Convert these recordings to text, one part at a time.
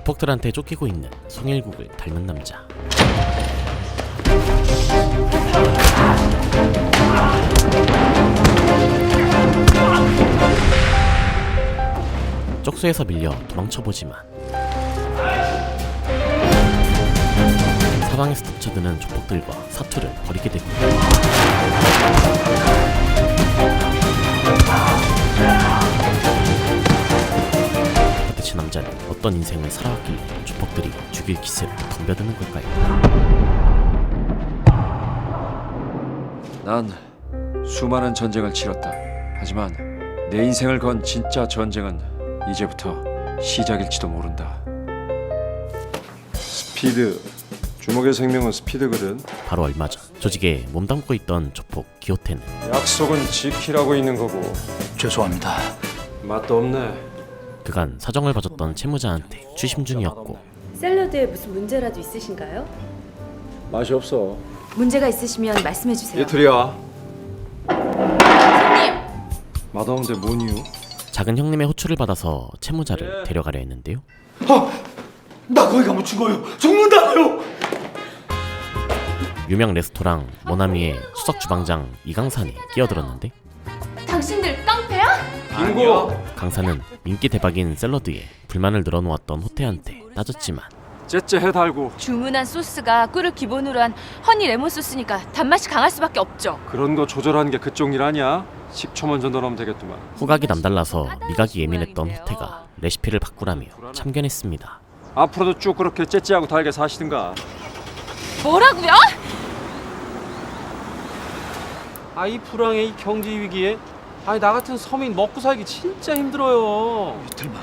조폭들한테 쫓기고 있는 송일국을 닮은 남자. 쪽수에서 밀려 도망쳐보지만 사방에서 덮쳐드는 조폭들과 사투를 벌이게 되고, 도대체 남자는 어떤 인생을 살아왔길래 조폭들이 죽일 기세로 덤벼드는 걸까요? 난 수많은 전쟁을 치렀다. 하지만 내 인생을 건 진짜 전쟁은 이제부터 시작일지도 모른다. 스피드. 주먹의 생명은 스피드거든. 바로 얼마 전 조직에 몸담고 있던 조폭 기호태는 약속은 지키라고 있는 거고. 죄송합니다. 맛도 없네. 그간 사정을 봐줬던 채무자한테 추심 중이었고, 샐러드에 무슨 문제라도 있으신가요? 맛이 없어. 문제가 있으시면 말씀해 주세요. 이틀이야. 손님! 맛없는데 뭔 이유? 작은 형님의 호출을 받아서 채무자를 데려가려 했는데요. 나 거기 가면 죽어요. 죽는다고요. 유명 레스토랑 모나미의 수석 주방장 이강산이 끼어들었는데, 당신들 깡패야? 빙고. 강산은 인기 대박인 샐러드에 불만을 늘어놓았던 호태한테 따졌지만 째째 해달고. 주문한 소스가 꿀을 기본으로 한 허니 레몬 소스니까 단맛이 강할 수밖에 없죠. 그런 거 조절하는 게 그쪽 일 아니야? 식초 먼저 넣으면 되겠구만. 후각이 남달라서 미각이 예민했던 호태가 레시피를 바꾸라며 참견했습니다. 앞으로도 쭉 그렇게 째째하고 달게 사시든가. 뭐라고요? 이 불황의 이 경제 위기에 나 같은 서민 먹고 살기 진짜 힘들어요. 이틀만.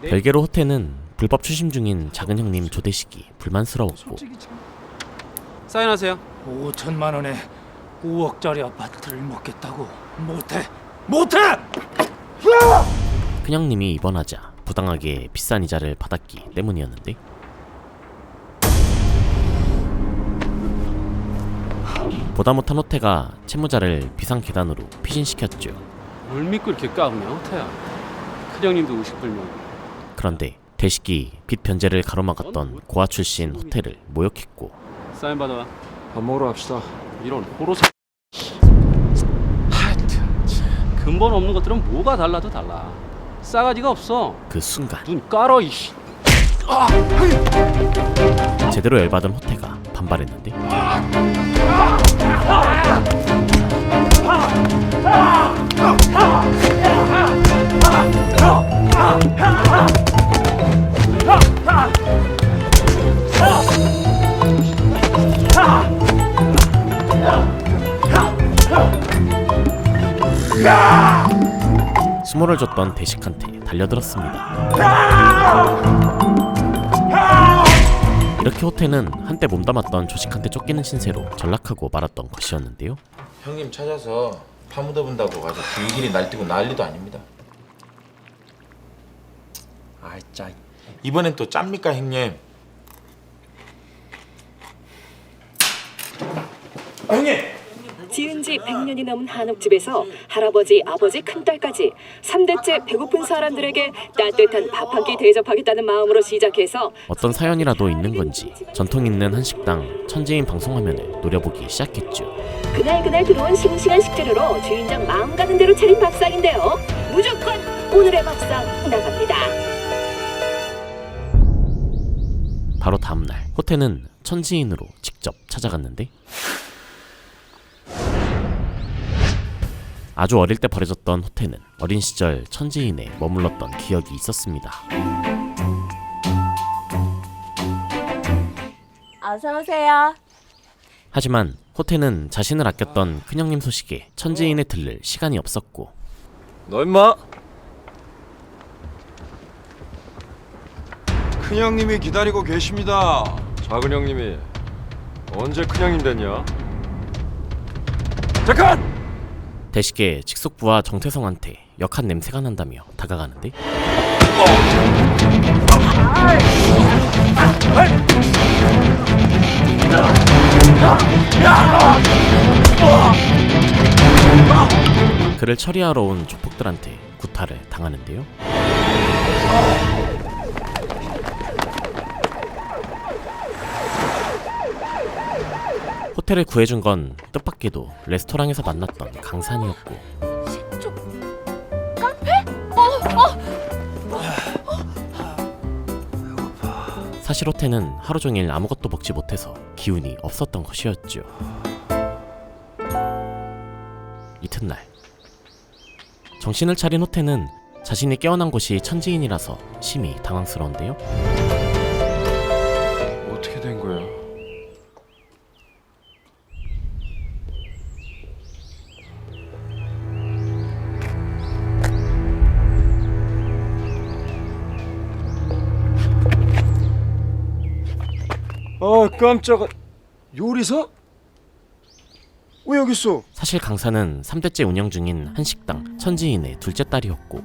별개로 호태는 불법 추심 중인 작은 형님 조대식이 불만스러웠고, 사인하세요. 5천만 원에 5억짜리 아파트를 먹겠다고. 못해. 큰형님이 입원하자 부당하게 비싼 이자를 받았기 때문이었는데, 보다 못한 호태가 채무자를 비상계단으로 피신시켰죠. 뭘 믿고 이렇게 까부냐, 호태야. 큰형님도 의식불명. 그런데 대식이 빚 변제를 가로막았던 고아 출신 호태를 모욕했고, 사인 받아와. 밥 먹으러 갑시다. 이런 호로새. 하여튼 근본 없는 것들은 뭐가 달라도 달라. 싸가지가 없어. 그 순간 눈 깔어 이씨. 제대로 열받은 호태가 반발했는데, 수모를 줬던 대식한테 달려들었습니다. 이렇게 호태는 한때 몸담았던 조식한테 쫓기는 신세로 전락하고 말았던 것이었는데요. 형님 찾아서 파묻어본다고 아주 길길이 날뛰고 난리도 아닙니다. 아이 짜. 이번엔 또 짭니까 형님? 형님! 지은 지 100년이 넘은 한옥집에서 할아버지, 아버지, 큰딸까지 3대째 배고픈 사람들에게 따뜻한 밥 한 끼 대접하겠다는 마음으로 시작해서 어떤 사연이라도 있는 건지 전통 있는 한식당 천지인 방송화면을 노려보기 시작했죠. 그날 들어온 싱싱한 식재료로 주인장 마음 가는 대로 차린 밥상인데요. 무조건 오늘의 밥상 나갑니다. 바로 다음날 호태는 천지인으로 직접 찾아갔는데, 아주 어릴 때 버려졌던 호태는 어린 시절 천지인에 머물렀던 기억이 있었습니다. 어서 오세요. 하지만 호태는 자신을 아꼈던 큰형님 소식에 천지인에 들를 시간이 없었고, 너 임마. 큰형님이 기다리고 계십니다. 작은 형님이 언제 큰형님 됐냐? 잠깐! 대식의 직속부와 정태성한테 역한 냄새가 난다며 다가가는데, 그를 처리하러 온 조폭들한테 구타를 당하는데요. 호텔을 구해준 건 뜻밖에도 레스토랑에서 만났던 강산이었고 식쪽 사실 호태는 하루 종일 아무것도 먹지 못해서 기운이 없었던 것이었죠. 이튿날 정신을 차린 호태는 자신이 깨어난 곳이 천지인이라서 심히 당황스러운데요. 어떻게 된 거야? 깜짝아. 요리사? 왜 여기 있어? 사실 강사는 3대째 운영 중인 한식당 천지인의 둘째 딸이었고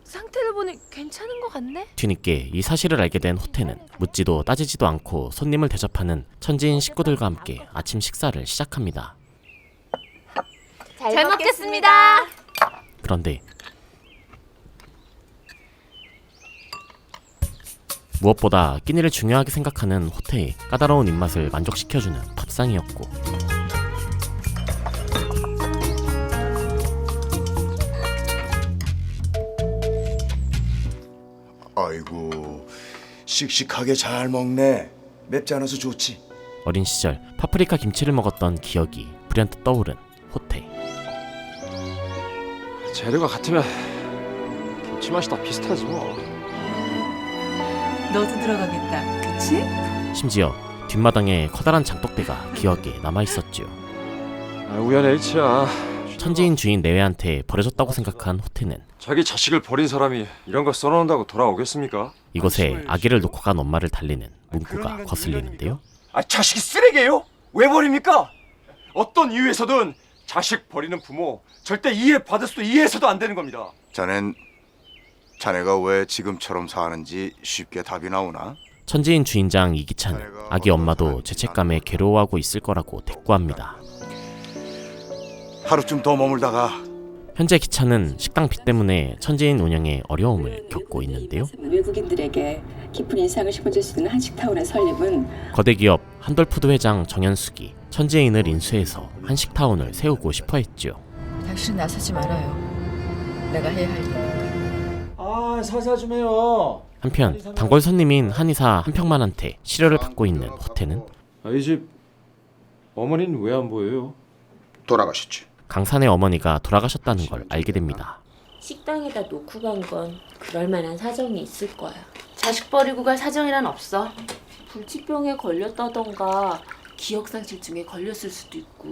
상태를 보니 괜찮은 것 같네. 뒤늦게 이 사실을 알게 된 호태는 묻지도 따지지도 않고 손님을 대접하는 천지인 식구들과 함께 아침 식사를 시작합니다. 잘 먹겠습니다. 그런데 무엇보다 끼니를 중요하게 생각하는 호태의 까다로운 입맛을 만족시켜주는 밥상이었고 아이고, 씩씩하게 잘 먹네. 맵지 않아서 좋지. 어린 시절 파프리카 김치를 먹었던 기억이 불현듯 떠오른 호태. 재료가 같으면 김치 맛이 다 비슷하지 뭐. 너도 들어가겠다. 그치? 심지어 뒷마당에 커다란 장독대가 기억에 남아있었죠. 우연의 일치야. 천지인 주인 내외한테 버려졌다고 생각한 호태는 자기 자식을 버린 사람이 이런 걸 써놓는다고 돌아오겠습니까? 이곳에 아기를 놓고 간 엄마를 달래는 문구가 거슬리는데요. 자식이 쓰레기예요? 왜 버립니까? 어떤 이유에서든 자식 버리는 부모 절대 이해받을 수도 이해해서도 안 되는 겁니다. 자네가 왜 지금처럼 사는지 쉽게 답이 나오나? 천지인 주인장 이기찬은 아기 엄마도 죄책감에 괴로워하고 있을 거라고 대꾸합니다. 하루쯤 더 머물다가 현재 기찬은 식당 빚 때문에 천지인 운영에 어려움을 겪고 있는데요. 외국인들에게 깊은 인상을 심어줄 수 있는 한식타운의 설립은 거대 기업 한돌푸드 회장 정현숙이 천지인을 인수해서 한식타운을 세우고 싶어 했죠. 당신은 나서지 말아요. 내가 해야 할 일이니까. 살살 좀 해요. 한편 단골 손님인 한의사 한평만한테 치료를 받고 있는 호태는 이 집 어머니는 왜 안 보여요? 돌아가셨지. 강산의 어머니가 돌아가셨다는 걸 알게 됩니다. 식당에다 놓고 간 건 그럴 만한 사정이 있을 거야. 자식 버리고 갈 사정이란 없어. 불치병에 걸렸다던가 기억상실증에 걸렸을 수도 있고.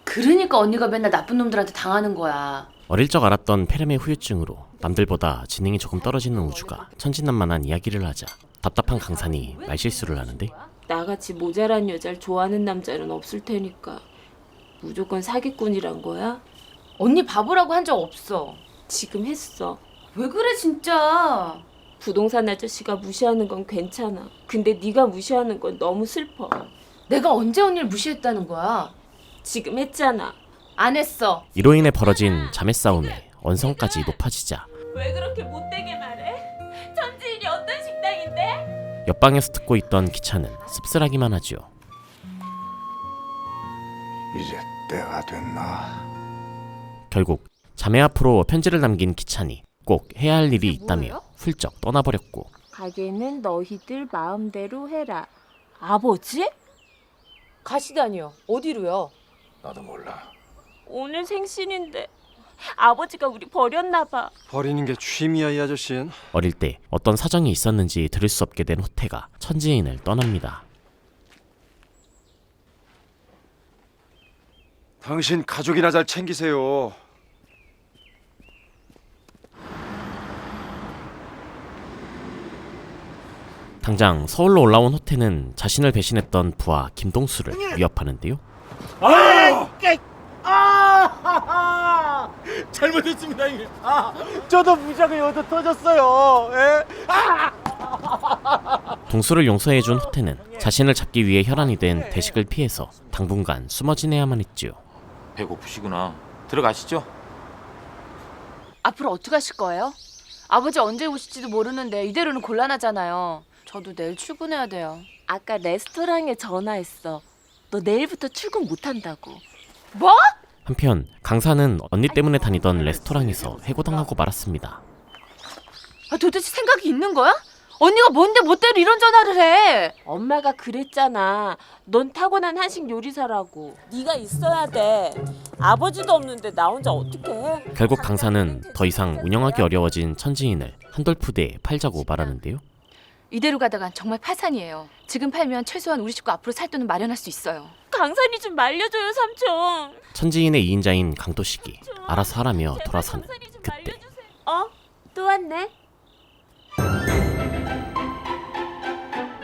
그러니까 언니가 맨날 나쁜 놈들한테 당하는 거야. 어릴 적 알았던 폐렴의 후유증으로 남들보다 지능이 조금 떨어지는 우주가 천진난만한 이야기를 하자 답답한 강산이 말실수를 하는데 나같이 모자란 여자를 좋아하는 남자는 없을 테니까 무조건 사기꾼이란 거야? 언니 바보라고 한 적 없어. 지금 했어. 왜 그래 진짜. 부동산 아저씨가 무시하는 건 괜찮아. 근데 네가 무시하는 건 너무 슬퍼. 내가 언제 언니를 무시했다는 거야. 지금 했잖아. 안 했어. 이로 인해 벌어진 자매 싸움에 언성까지 높아지자 왜 그렇게 못되게 말해? 천지인이 어떤 식당인데? 옆방에서 듣고 있던 기찬은 씁쓸하기만 하죠. 이제 때가 됐나? 결국 자매 앞으로 편지를 남긴 기찬이 꼭 해야 할 일이 있다며 뭐예요? 훌쩍 떠나버렸고 가게는 너희들 마음대로 해라. 아버지? 가시다니요. 어디로요? 나도 몰라. 오늘 생신인데 아버지가 우리 버렸나 봐. 버리는 게 취미야 이 아저씨는. 어릴 때 어떤 사정이 있었는지 들을 수 없게 된 호태가 천지인을 떠납니다. 당신 가족이나 잘 챙기세요. 당장 서울로 올라온 호태는 자신을 배신했던 부하 김동수를 위협하는데요. 잘못했습니다, 형님. 저도 무작위 얻어 터졌어요. 동수를 용서해준 호태는 자신을 잡기 위해 혈안이 된 대식을 피해서 당분간 숨어 지내야만 했죠. 배고프시구나. 들어가시죠. 앞으로 어떻게 하실 거예요? 아버지 언제 오실지도 모르는데 이대로는 곤란하잖아요. 저도 내일 출근해야 돼요. 아까 레스토랑에 전화했어. 너 내일부터 출근 못한다고. 뭐? 한편 강사는 언니 때문에 다니던 레스토랑에서 해고당하고 말았습니다. 아, 도대체 생각이 있는 거야? 언니가 뭔데 멋대로 이런 전화를 해? 엄마가 그랬잖아. 넌 타고난 한식 요리사라고. 네가 있어야 돼. 아버지도 없는데 나 혼자 어떻게 해? 결국 강사는 더 이상 운영하기 어려워진 천지인을 한돌푸대에 팔자고 말하는데요. 이대로 가다간 정말 파산이에요. 지금 팔면 최소한 우리 식구 앞으로 살 돈은 마련할 수 있어요. 강산이 좀 말려줘요, 삼촌. 천지인의 2인자인 강도식이 알아서 하라며 돌아서는 그때 또 왔네.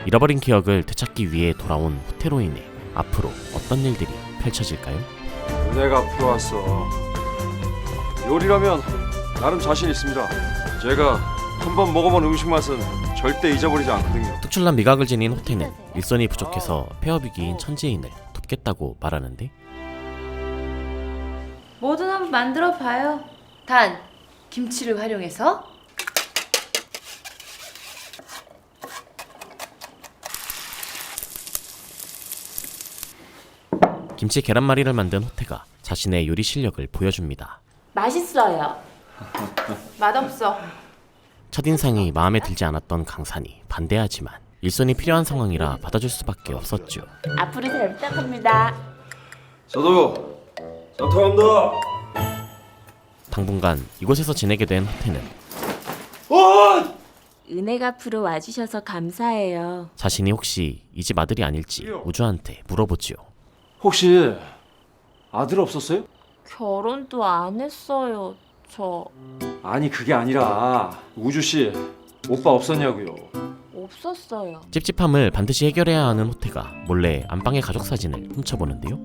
잃어버린 기억을 되찾기 위해 돌아온 호태로 인해 앞으로 어떤 일들이 펼쳐질까요? 은혜가 앞으로 왔어. 요리라면 나름 자신 있습니다. 제가 한번 먹어본 음식 맛은 절대 잊어버리지 않거든요. 특출난 미각을 지닌 호태는 일손이 부족해서 폐업위기인 천지인을 돕겠다고 말하는데 뭐든 한번 만들어 봐요. 단, 김치를 활용해서 김치 계란말이를 만든 호태가 자신의 요리 실력을 보여줍니다. 맛있어요. 맛없어. 첫인상이 마음에 들지 않았던 강산이 반대하지만 일손이 필요한 상황이라 받아줄 수밖에 없었죠. 앞으로 잘 부탁합니다. 저도 부탁합니다. 당분간 이곳에서 지내게 된 호태는 은혜가 앞으로 와주셔서 감사해요. 자신이 혹시 이 집 아들이 아닐지 우주한테 물어보지요. 혹시 아들 없었어요? 결혼도 안 했어요, 저. 아니 그게 아니라 우주 씨 오빠 없었냐고요. 없었어요. 찝찝함을 반드시 해결해야 하는 호태가 몰래 안방의 가족 사진을 훔쳐보는데요.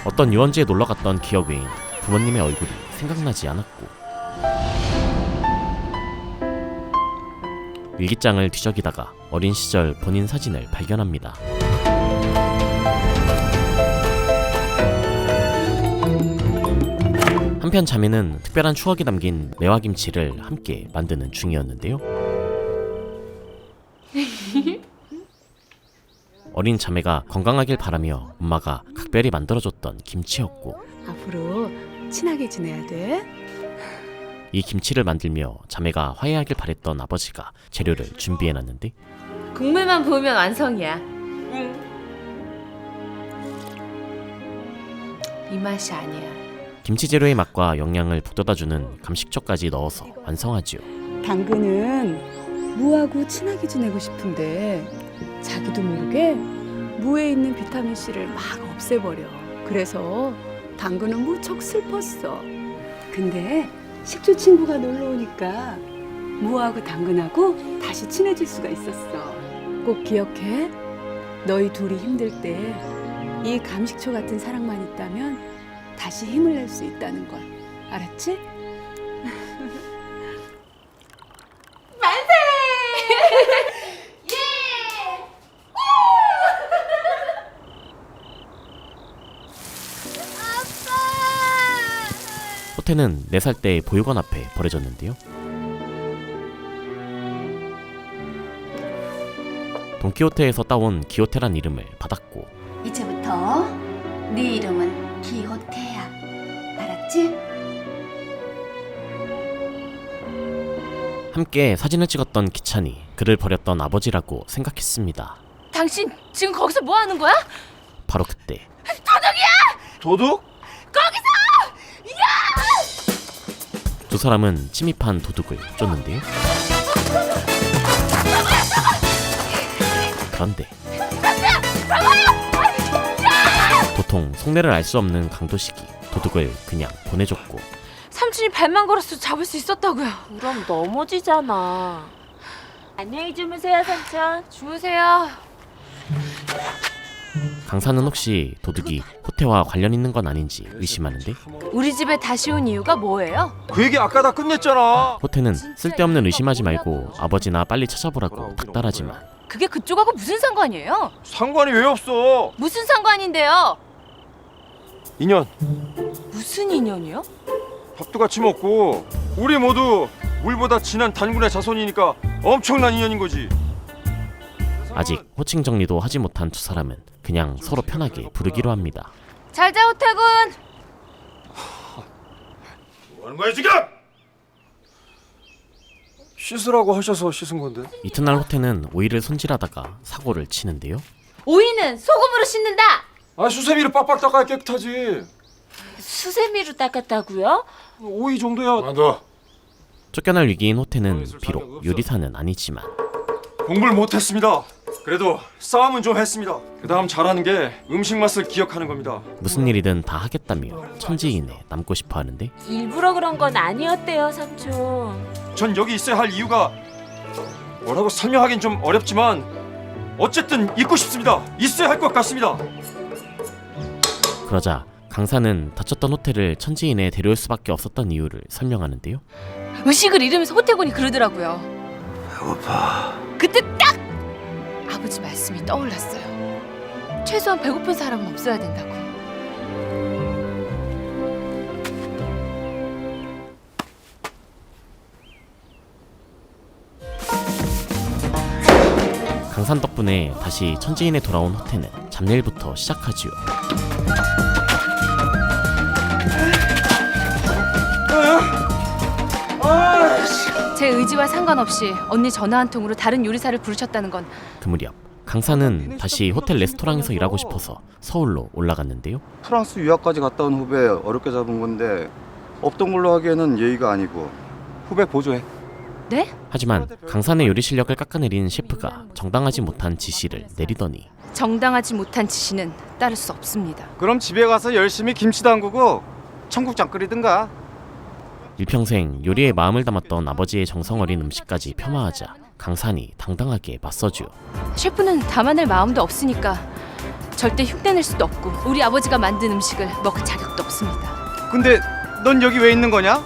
어떤 유원지에 놀러갔던 기억 외인 부모님의 얼굴이 생각나지 않았고 일기장을 뒤적이다가 어린 시절 본인 사진을 발견합니다. 한편 자매는 특별한 추억이 담긴 매화김치를 함께 만드는 중이었는데요. 어린 자매가 건강하길 바라며 엄마가 각별히 만들어줬던 김치였고 앞으로 친하게 지내야 돼. 이 김치를 만들며 자매가 화해하길 바랬던 아버지가 재료를 준비해놨는데 국물만 부으면 완성이야. 이 맛이 아니야. 김치 재료의 맛과 영양을 북돋아주는 감식초까지 넣어서 완성하지요. 당근은 무하고 친하게 지내고 싶은데 자기도 모르게 무에 있는 비타민 C를 막 없애버려. 그래서 당근은 무척 슬펐어. 근데 식초 친구가 놀러 오니까 무하고 당근하고 다시 친해질 수가 있었어. 꼭 기억해. 너희 둘이 힘들 때 이 감식초 같은 사랑만 있다면 다시 힘을 낼 수 있다는 걸. 알았지? 호태는 4살 때 보육원 앞에 버려졌는데요. 돈키호테에서 따온 기호테란 이름을 받았고 이제부터 네 이름은 기호테야. 알았지? 함께 사진을 찍었던 기찬이 그를 버렸던 아버지라고 생각했습니다. 당신 지금 거기서 뭐 하는 거야? 바로 그때 도둑? 두 사람은 침입한 도둑을 쫓는데요. 그런데 도통 속내를 알 수 없는 강도식이 도둑을 그냥 보내줬고 삼촌이 발만 걸었어 잡을 수 있었다고요. 그럼 넘어지잖아. 안녕히 주무세요, 삼촌. 주무세요. 강사는 혹시 도둑이 호태와 관련 있는 건 아닌지 의심하는데 우리 집에 다시 온 이유가 뭐예요? 그 얘기 아까 다 끝냈잖아. 호태는 쓸데없는 의심하지 말고 아버지나 빨리 찾아보라고 닥달하지만 그게 그쪽하고 무슨 상관이에요? 상관이 왜 없어? 무슨 상관인데요? 인연. 무슨 인연이요? 밥도 같이 먹고 우리 모두 물보다 진한 단군의 자손이니까 엄청난 인연인 거지. 아직 호칭 정리도 하지 못한 두 사람은 그냥 서로 편하게 부르기로 합니다. 잘자 호태군. 뭐 하는 거야 지금? 씻으라고 하셔서 씻은 건데. 이튿날 호태는 오이를 손질하다가 사고를 치는데요. 오이는 소금으로 씻는다. 아 수세미를 빡빡 닦아야 깨끗하지. 수세미로 닦았다고요? 오이 정도야. 그만둬. 쫓겨날 위기인 호태는 비록 요리사는 아니지만 공부를 못했습니다. 그래도 싸움은 좀 했습니다. 그다음 잘하는 게 음식 맛을 기억하는 겁니다. 무슨 일이든 다 하겠다며 천지인에 남고 싶어 하는데 일부러 그런 건 아니었대요, 삼촌. 전 여기 있어야 할 이유가 뭐라고 설명하긴 좀 어렵지만 어쨌든 있고 싶습니다. 있어야 할 것 같습니다. 그러자 강사는 다쳤던 호태를 천지인에 데려올 수밖에 없었던 이유를 설명하는데요. 의식을 잃으면서 호태군이 그러더라고요. 배고파. 그때 딱 아버지 말씀이 떠올랐어요. 최소한 배고픈 사람은 없어야 된다고. 강산 덕분에 다시 천지인에 돌아온 호태는 잡일부터 시작하지요. 제 의지와 상관없이 언니 전화 한 통으로 다른 요리사를 부르셨다는 건 그 무렵 강산은 다시 호텔 레스토랑에서 일하고 싶어서 서울로 올라갔는데요. 프랑스 유학까지 갔다 온 후배 어렵게 잡은 건데 없던 걸로 하기에는 예의가 아니고 후배 보조해. 네? 하지만 강산의 요리 실력을 깎아내린 셰프가 정당하지 못한 지시를 내리더니 정당하지 못한 지시는 따를 수 없습니다. 그럼 집에 가서 열심히 김치 담그고 청국장 끓이든가. 일평생 요리에 마음을 담았던 아버지의 정성 어린 음식까지 폄하하자 강산이 당당하게 맞서죠. 셰프는 담아낼 마음도 없으니까 절대 흉내낼 수도 없고 우리 아버지가 만든 음식을 먹을 자격도 없습니다. 근데 넌 여기 왜 있는 거냐?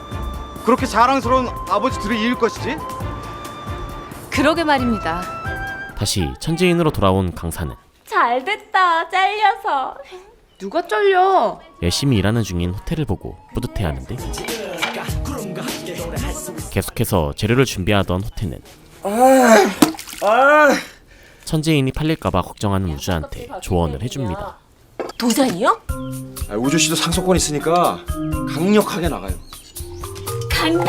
그렇게 자랑스러운 아버지 둘이 이을 것이지? 그러게 말입니다. 다시 천지인으로 돌아온 강산은 잘됐다, 잘려서. 누가 잘려? 열심히 일하는 중인 호텔을 보고 뿌듯해하는데 계속해서 재료를 준비하던 호텔은 천지인이 팔릴까봐 걱정하는 우주한테 조언을 해줍니다. 도산이요? 우주 씨도 상속권 있으니까 강력하게 나가요. 강력?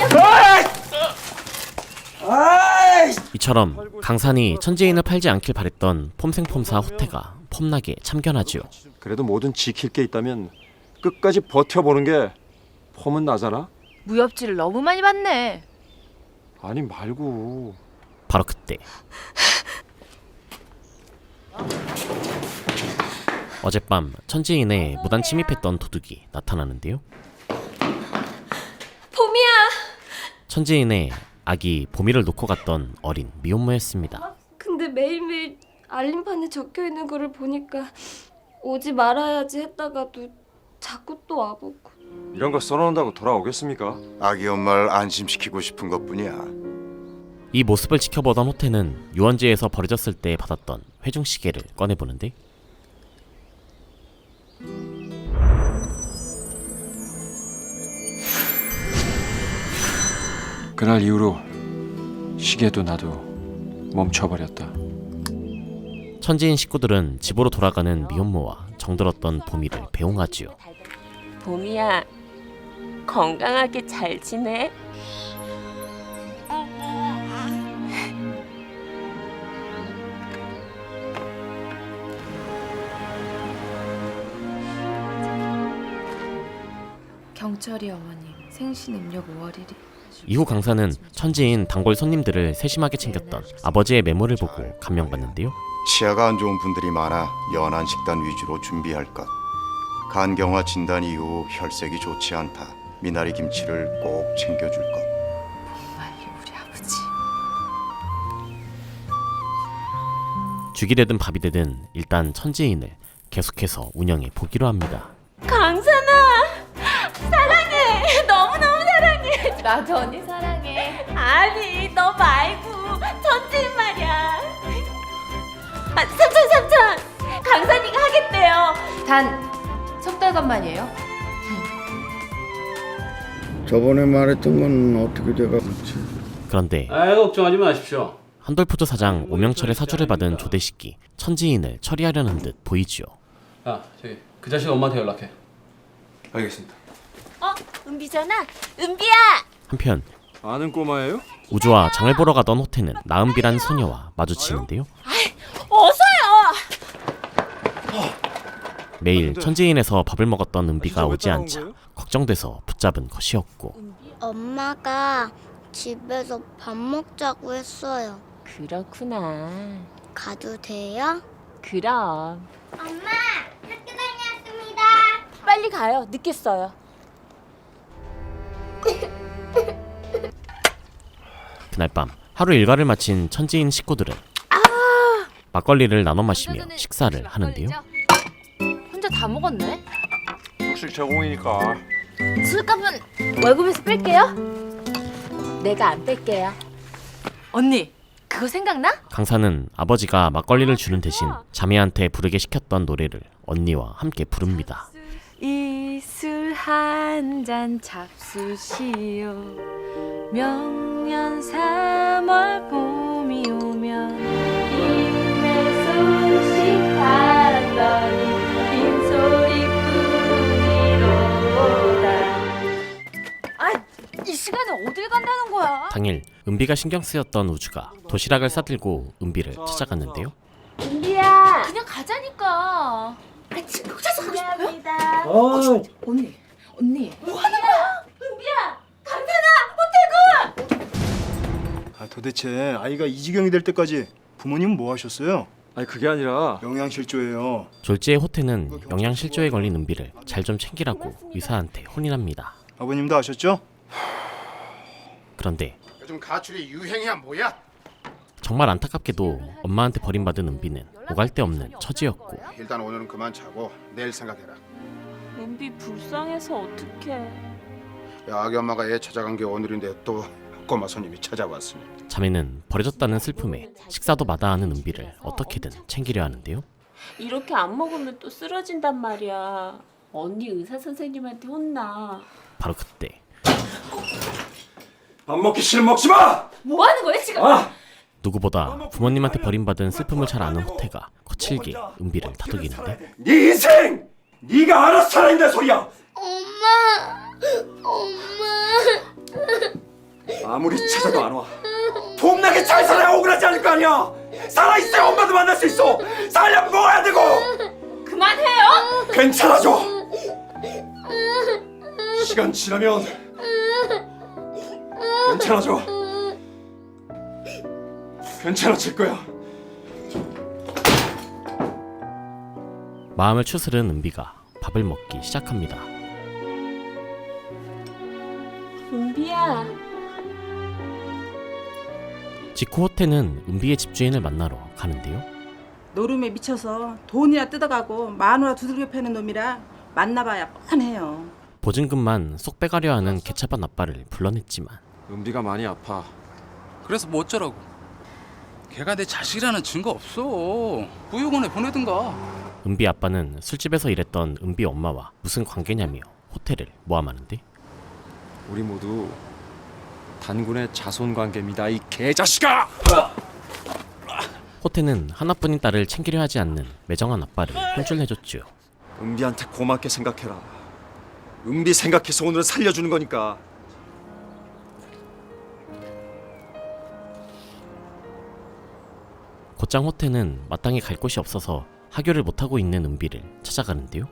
이처럼 강산이 천지인을 팔지 않길 바랬던 폼생폼사 호태가 폼나게 참견하죠. 그래도 뭐든 지킬 게 있다면 끝까지 버텨보는 게 폼은 나잖아? 무협지를 너무 많이 봤네. 아니 말고. 바로 그때 어젯밤 천지인에 무단 침입했던 도둑이 나타나는데요. 봄이야. 천지인에 아기 보미를 놓고 갔던 어린 미혼모였습니다. 근데 매일매일 알림판에 적혀있는 거를 보니까 오지 말아야지 했다가도 자꾸 또 와보고. 이런 거 써놓는다고 돌아오겠습니까? 아기 엄마를 안심시키고 싶은 것뿐이야. 이 모습을 지켜보던 호태는 유원지에서 버려졌을 때 받았던 회중시계를 꺼내보는데 그날 이후로 시계도 나도 멈춰버렸다. 천지인 식구들은 집으로 돌아가는 미혼모와 정들었던 보미를 배웅하지요. 봄이야, 건강하게 잘 지내? 경철이 어머님 생신 음력 5월 1일. 이후 강사는 천지인 단골 손님들을 세심하게 챙겼던 아버지의 메모를 보고 감명받는데요. 치아가 안 좋은 분들이 많아 연한 식단 위주로 준비할 것. 간경화 진단 이후 혈색이 좋지 않다. 미나리 김치를 꼭 챙겨줄 것. 정말요, 우리 아버지. 죽이 되든 밥이 되든 일단 천지인을 계속해서 운영해 보기로 합니다. 강산아, 사랑해. 너무너무 사랑해. 나도 언니 사랑해. 아니, 너 말고 천지인 말이야. 삼촌, 강산이가 하겠대요. 단 석 달간 만이에요. 저번에 말했던 건 어떻게 돼가겠지? 그런데 걱정하지 마십시오. 한돌포도 사장 오명철의 사주를 받은 조대식이 천지인을 처리하려는 듯 보이지요. 저기 그 자식 엄마한테 연락해. 알겠습니다. 은비잖아. 은비야. 한편 아는 꼬마예요? 우주와 장을 보러 가던 호태는 나은비란 소녀와 마주치는데요. 어서요. 매일 천지인에서 밥을 먹었던 은비가 오지 않자 걱정돼서 붙잡은 것이었고, 엄마가 집에서 밥 먹자고 했어요. 그렇구나. 가도 돼요? 그럼. 엄마, 학교 다녀왔습니다. 빨리 가요. 늦겠어요. 그날 밤 하루 일과를 마친 천지인 식구들은 막걸리를 나눠 마시며 식사를 하는데요. 혼자 다 먹었네. 학식 제공이니까. 술값은 월급에서 뺄게요. 내가 안 뺄게요. 언니, 그거 생각나? 강사는 아버지가 막걸리를 주는 대신 자매한테 부르게 시켰던 노래를 언니와 함께 부릅니다. 이 술 한 잔 잡수시오. 명년 3월 봄이 오면 인내 소식 받았더니 빈소리뿐이로다. 이 시간에 어딜 간다는 거야? 당일 은비가 신경 쓰였던 우주가 도시락을 싸들고 은비를 찾아갔는데요. 은비야. 그냥 가자니까. 친구 찾아가고 싶어요? 미안합니다. 언니. 뭐 하는 거야? 은비야. 도대체 아이가 이 지경이 될 때까지 부모님은 뭐 하셨어요? 아니 그게 아니라 영양실조예요. 졸지의 호태는 영양실조에 걸린 은비를 잘 좀 챙기라고 의사한테 혼인합니다. 아버님도 아셨죠? 그런데 요즘 가출이 유행이야 뭐야? 정말 안타깝게도 엄마한테 버림받은 은비는 오갈 데 없는 처지였고, 일단 오늘은 그만 자고 내일 생각해라. 은비 불쌍해서 어떡해. 야, 아기 엄마가 애 찾아간 게 오늘인데 또 꼬마 손님이 찾아왔으니. 자매는 버려졌다는 슬픔에 식사도 마다하는 은비를 어떻게든 챙기려 하는데요. 이렇게 안 먹으면 또 쓰러진단 말이야. 언니 의사 선생님한테 혼나. 바로 그때 밥 먹기 싫으면 먹지 마. 뭐 하는 거야 지금? 누구보다 부모님한테 버림받은 슬픔을 잘 아는 호태가 거칠게 은비를 다독이는데, 네 인생 네가 알아서 살아있는 소리야. 아무리 찾아도 안 와. 폼나게 잘 살아야 억울하지 않을 거 아니야. 살아있어야 엄마도 만날 수 있어. 살려면 먹어야 되고. 그만해요. 괜찮아져. 시간 지나면 괜찮아져. 괜찮아질 거야. 마음을 추스른 은비가 밥을 먹기 시작합니다. 은비야. 직후 호태는 은비의 집주인을 만나러 가는데요. 노름에 미쳐서 돈이나 뜯어가고 마누라 두들겨 패는 놈이라 만나봐야 뻔해요. 보증금만 쏙 빼가려 하는 개차반 아빠를 불러냈지만 은비가 많이 아파. 그래서 뭐 어쩌라고? 걔가 내 자식이라는 증거 없어. 보육원에 보내든가. 은비 아빠는 술집에서 일했던 은비 엄마와 무슨 관계냐며 호태를 모함하는데, 우리 모두 단군의 자손 관계입니다. 이 개자식아! 호태는 하나뿐인 딸을 챙기려 하지 않는 매정한 아빠를 혼쭐내줬죠. 은비한테 고맙게 생각해라. 은비 생각해서 오늘은 살려주는 거니까. 곧장 호태는 마땅히 갈 곳이 없어서 하교를 못하고 있는 은비를 찾아가는데요.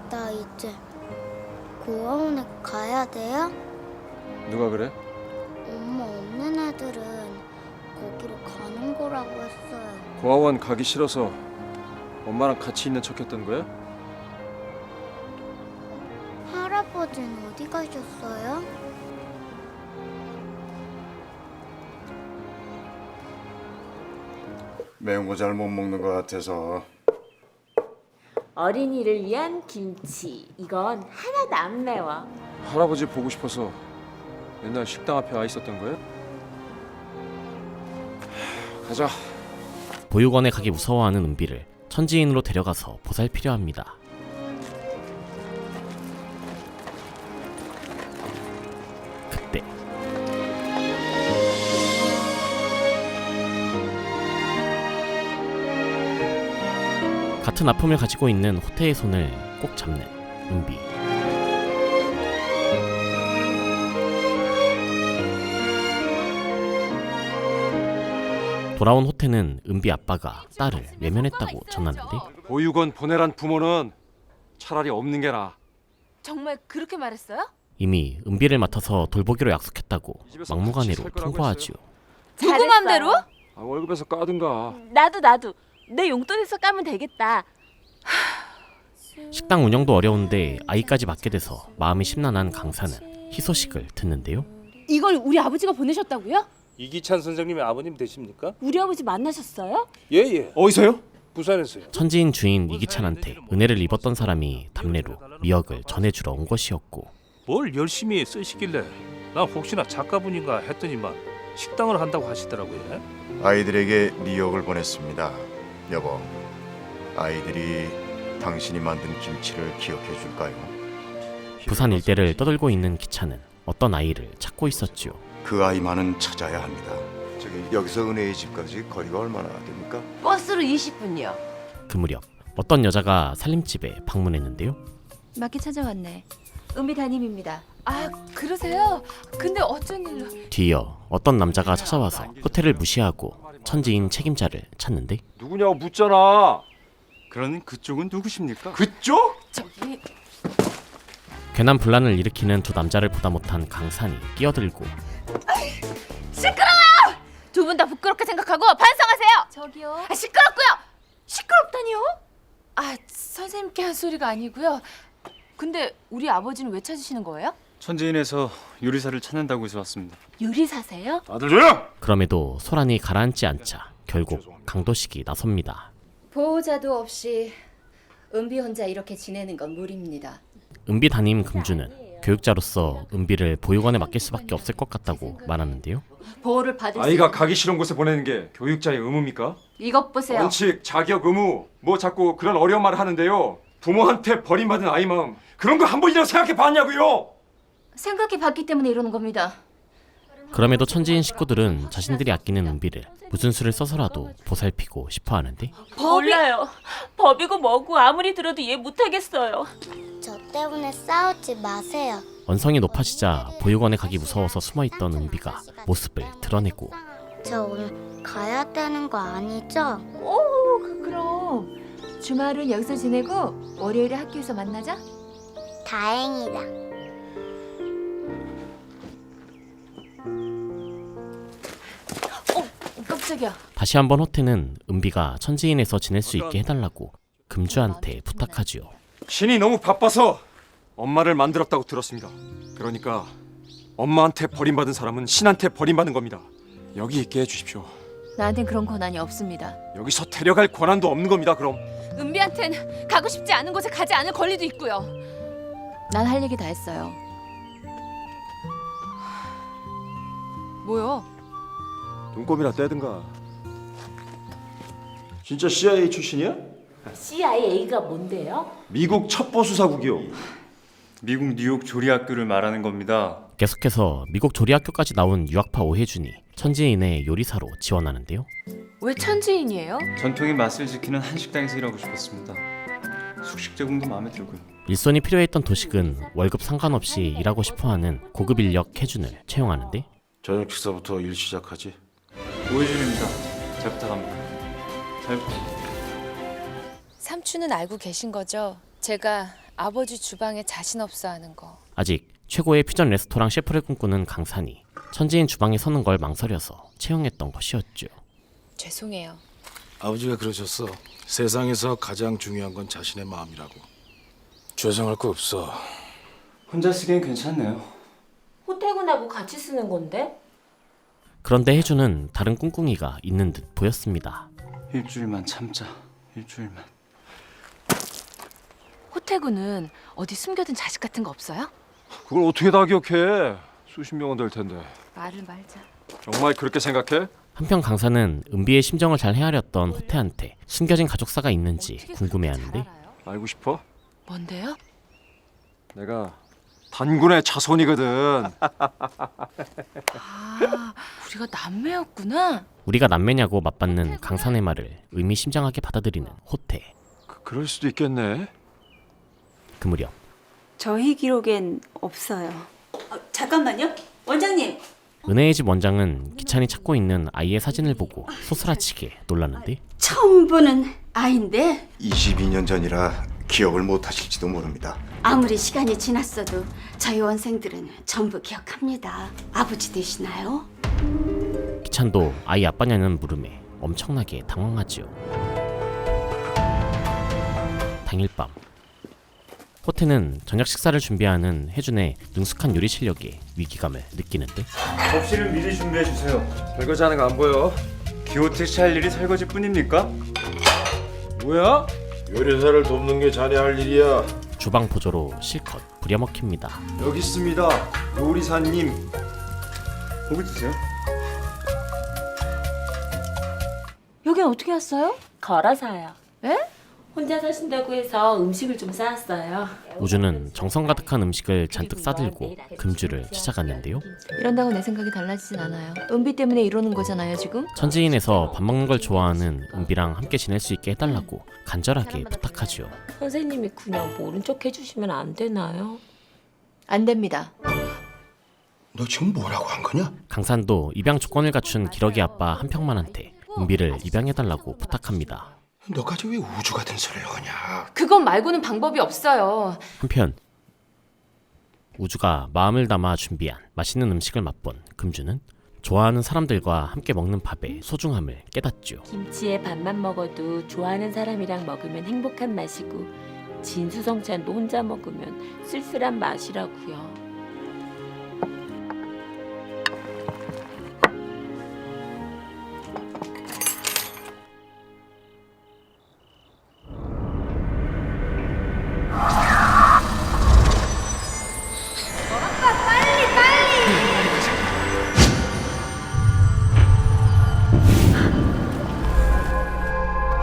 나 이제 고아원에 가야 돼요? 누가 그래? 엄마 없는 애들은 거기로 가는 거라고 했어요. 고아원 가기 싫어서 엄마랑 같이 있는 척했던 거야? 할아버지는 어디 가셨어요? 매운 거 잘 못 먹는 것 같아서. 어린이를 위한 김치. 이건 하나도 안 매워. 할아버지 보고 싶어서 맨날 식당 앞에 와 있었던 거야? 가자. 보육원에 가기 무서워하는 은비를 천지인으로 데려가서 보살피려 합니다. 그때 같은 아픔을 가지고 있는 호태의 손을 꼭 잡는 은비. 돌아온 호태는 은비 아빠가 딸을 외면했다고 전하는데 보육원 보내란 부모는 차라리 없는 게 나아. 정말 그렇게 말했어요? 이미 은비를 맡아서 돌보기로 약속했다고 막무가내로 통보하지요. 누구 맘대로? 월급에서 까든가. 나도 내 용돈에서 까면 되겠다. 식당 운영도 어려운데 아이까지 맡게 돼서 마음이 심란한 강사는 희소식을 듣는데요. 이걸 우리 아버지가 보내셨다고요? 이기찬 선생님의 아버님 되십니까? 우리 아버지 만나셨어요? 예. 어디서요? 부산에서요. 천지인 주인 이기찬한테 은혜를 입었던 사람이 답례로 미역을 전해주러 온 것이었고 뭘 열심히 쓰시길래 나 혹시나 작가분인가 했더니만 식당을 한다고 하시더라고요. 아이들에게 미역을 보냈습니다. 여보, 아이들이 당신이 만든 김치를 기억해 줄까요? 부산 일대를 떠들고 있는 기찬은 어떤 아이를 찾고 있었지요. 그 아이만은 찾아야 합니다. 저기 여기서 은혜의 집까지 거리가 얼마나 됩니까? 버스로 20분이요. 그 무렵 어떤 여자가 살림집에 방문했는데요. 맞게 찾아왔네. 은비 담임입니다. 아, 그러세요? 근데 어쩐 일로? 뒤이어 어떤 남자가 찾아와서 호텔을 무시하고 천지인 책임자를 찾는데 누구냐고 묻잖아. 그러는 그쪽은 누구십니까? 그쪽? 저기 괜한 분란을 일으키는 두 남자를 보다 못한 강산이 끼어들고 시끄러워요! 두 분 다 부끄럽게 생각하고 반성하세요. 저기요. 시끄럽고요. 시끄럽다니요? 아, 선생님께 한 소리가 아니고요. 근데 우리 아버지는 왜 찾으시는 거예요? 천지인에서 요리사를 찾는다고 해서 왔습니다. 요리사세요? 다들 조용! 그럼에도 소란이 가라앉지 않자 결국 강도식이 나섭니다. 보호자도 없이 은비 혼자 이렇게 지내는 건 무리입니다. 은비 담임 금주는 교육자로서 은비를 보육원에 맡길 수밖에 없을 것 같다고 말하는데요. 보호를 받을 아이가 가기 싫은 곳에 보내는 게 교육자의 의무입니까? 이것 보세요. 원칙, 자격, 의무 뭐 자꾸 그런 어려운 말을 하는데요. 부모한테 버림받은 아이 마음 그런 거 한 번이라도 생각해 봤냐고요? 생각해 봤기 때문에 이러는 겁니다. 그럼에도 천지인 식구들은 자신들이 아끼는 은비를 무슨 수를 써서라도 보살피고 싶어 하는데 몰라요. 법이고 뭐고 아무리 들어도 이해 못하겠어요. 저 때문에 싸우지 마세요. 언성이 높아지자 보육원에 가기 무서워서 숨어있던 은비가 모습을 드러내고 저 오늘 가야 되는 거 아니죠? 오, 그럼 주말은 여기서 지내고 월요일에 학교에서 만나자. 다행이다. 깜짝이야. 다시 한번 호태는 은비가 천지인에서 지낼 수 있게 해달라고 금주한테 부탁하지요. 신이 너무 바빠서 엄마를 만들었다고 들었습니다. 그러니까 엄마한테 버림받은 사람은 신한테 버림받는 겁니다. 여기 있게 해주십시오. 나한텐 그런 권한이 없습니다. 여기서 데려갈 권한도 없는 겁니다. 그럼 은비한텐 가고 싶지 않은 곳에 가지 않을 권리도 있고요. 난 할 얘기 다 했어요. 뭐요? 눈곱이나 떼든가. 진짜 CIA 출신이야? CIA가 뭔데요? 미국 첩보수사국이요. 미국 뉴욕 조리학교를 말하는 겁니다. 계속해서 미국 조리학교까지 나온 유학파 오혜준이 천지인의 요리사로 지원하는데요. 왜 천지인이에요? 전통의 맛을 지키는 한식당에서 일하고 싶었습니다. 숙식 제공도 마음에 들고요. 일손이 필요했던 도식은 월급 상관없이 일하고 싶어하는 고급 인력 혜준을 채용하는데 저녁 식사부터 일 시작하지. 오해준입니다. 잘 부탁합니다. 잘 부탁합니다. 삼촌은 알고 계신 거죠? 제가 아버지 주방에 자신 없어 하는 거. 아직 최고의 퓨전 레스토랑 셰프를 꿈꾸는 강산이 천지인 주방에 서는 걸 망설여서 채용했던 것이었죠. 죄송해요. 아버지가 그러셨어. 세상에서 가장 중요한 건 자신의 마음이라고. 죄송할 거 없어. 혼자 쓰기엔 괜찮네요. 호태군하고 같이 쓰는 건데? 그런데 혜준은 다른 꿍꿍이가 있는 듯 보였습니다. 일주일만 참자. 일주일만. 호태군은 어디 숨겨둔 자식 같은 거 없어요? 그걸 어떻게 다 기억해? 수십 명은 될 텐데. 말을 말자. 정말 그렇게 생각해? 한편 강사는 은비의 심정을 잘 헤아렸던 호태한테 숨겨진 가족사가 있는지 궁금해하는데 알고 싶어? 뭔데요? 내가 단군의 자손이거든. 아, 우리가 남매였구나. 우리가 남매냐고 맞받는 강산의 말을 의미심장하게 받아들이는 호태. 그럴 수도 있겠네. 그 무렵 저희 기록엔 없어요. 잠깐만요. 원장님. 은혜의 집 원장은 기찬이 찾고 있는 아이의 사진을 보고 소스라치게 놀랐는데 처음 보는 아인데 22년 전이라 기억을 못 하실지도 모릅니다. 아무리 시간이 지났어도 저희 원생들은 전부 기억합니다. 아버지 되시나요? 기찬도 아이 아빠냐는 물음에 엄청나게 당황하지요. 당일 밤 호태는 저녁 식사를 준비하는 혜준의 능숙한 요리 실력에 위기감을 느끼는데 접시를 미리 준비해 주세요. 설거지 하는 거 안 보여? 기호특시 할 일이 설거지뿐입니까? 뭐야? 요리사를 돕는 게 자네 할 일이야. 주방 보조로 실컷 부려먹힙니다. 여기 있습니다. 요리사님. 고기 드세요. 여긴 어떻게 왔어요? 걸어서요. 에? 혼자 사신다고 해서 음식을 좀 싸왔어요. 우주는 정성 가득한 음식을 잔뜩 싸들고 금주를 찾아갔는데요. 이런다고 내 생각이 달라지진 않아요. 은비 때문에 이러는 거잖아요, 지금. 천지인에서 밥 먹는 걸 좋아하는 은비랑 함께 지낼 수 있게 해달라고 간절하게 부탁하죠. 선생님이 그냥 모른 척 해주시면 안 되나요? 안 됩니다. 너 지금 뭐라고 한 거냐? 강산도 입양 조건을 갖춘 기러기 아빠 한평만한테 은비를 입양해달라고 부탁합니다. 너까지 왜 우주 같은 소리를 하냐? 그건 말고는 방법이 없어요. 한편 우주가 마음을 담아 준비한 맛있는 음식을 맛본 금주는 좋아하는 사람들과 함께 먹는 밥의 소중함을 깨닫죠. 김치에 밥만 먹어도 좋아하는 사람이랑 먹으면 행복한 맛이고 진수성찬도 혼자 먹으면 쓸쓸한 맛이라고요.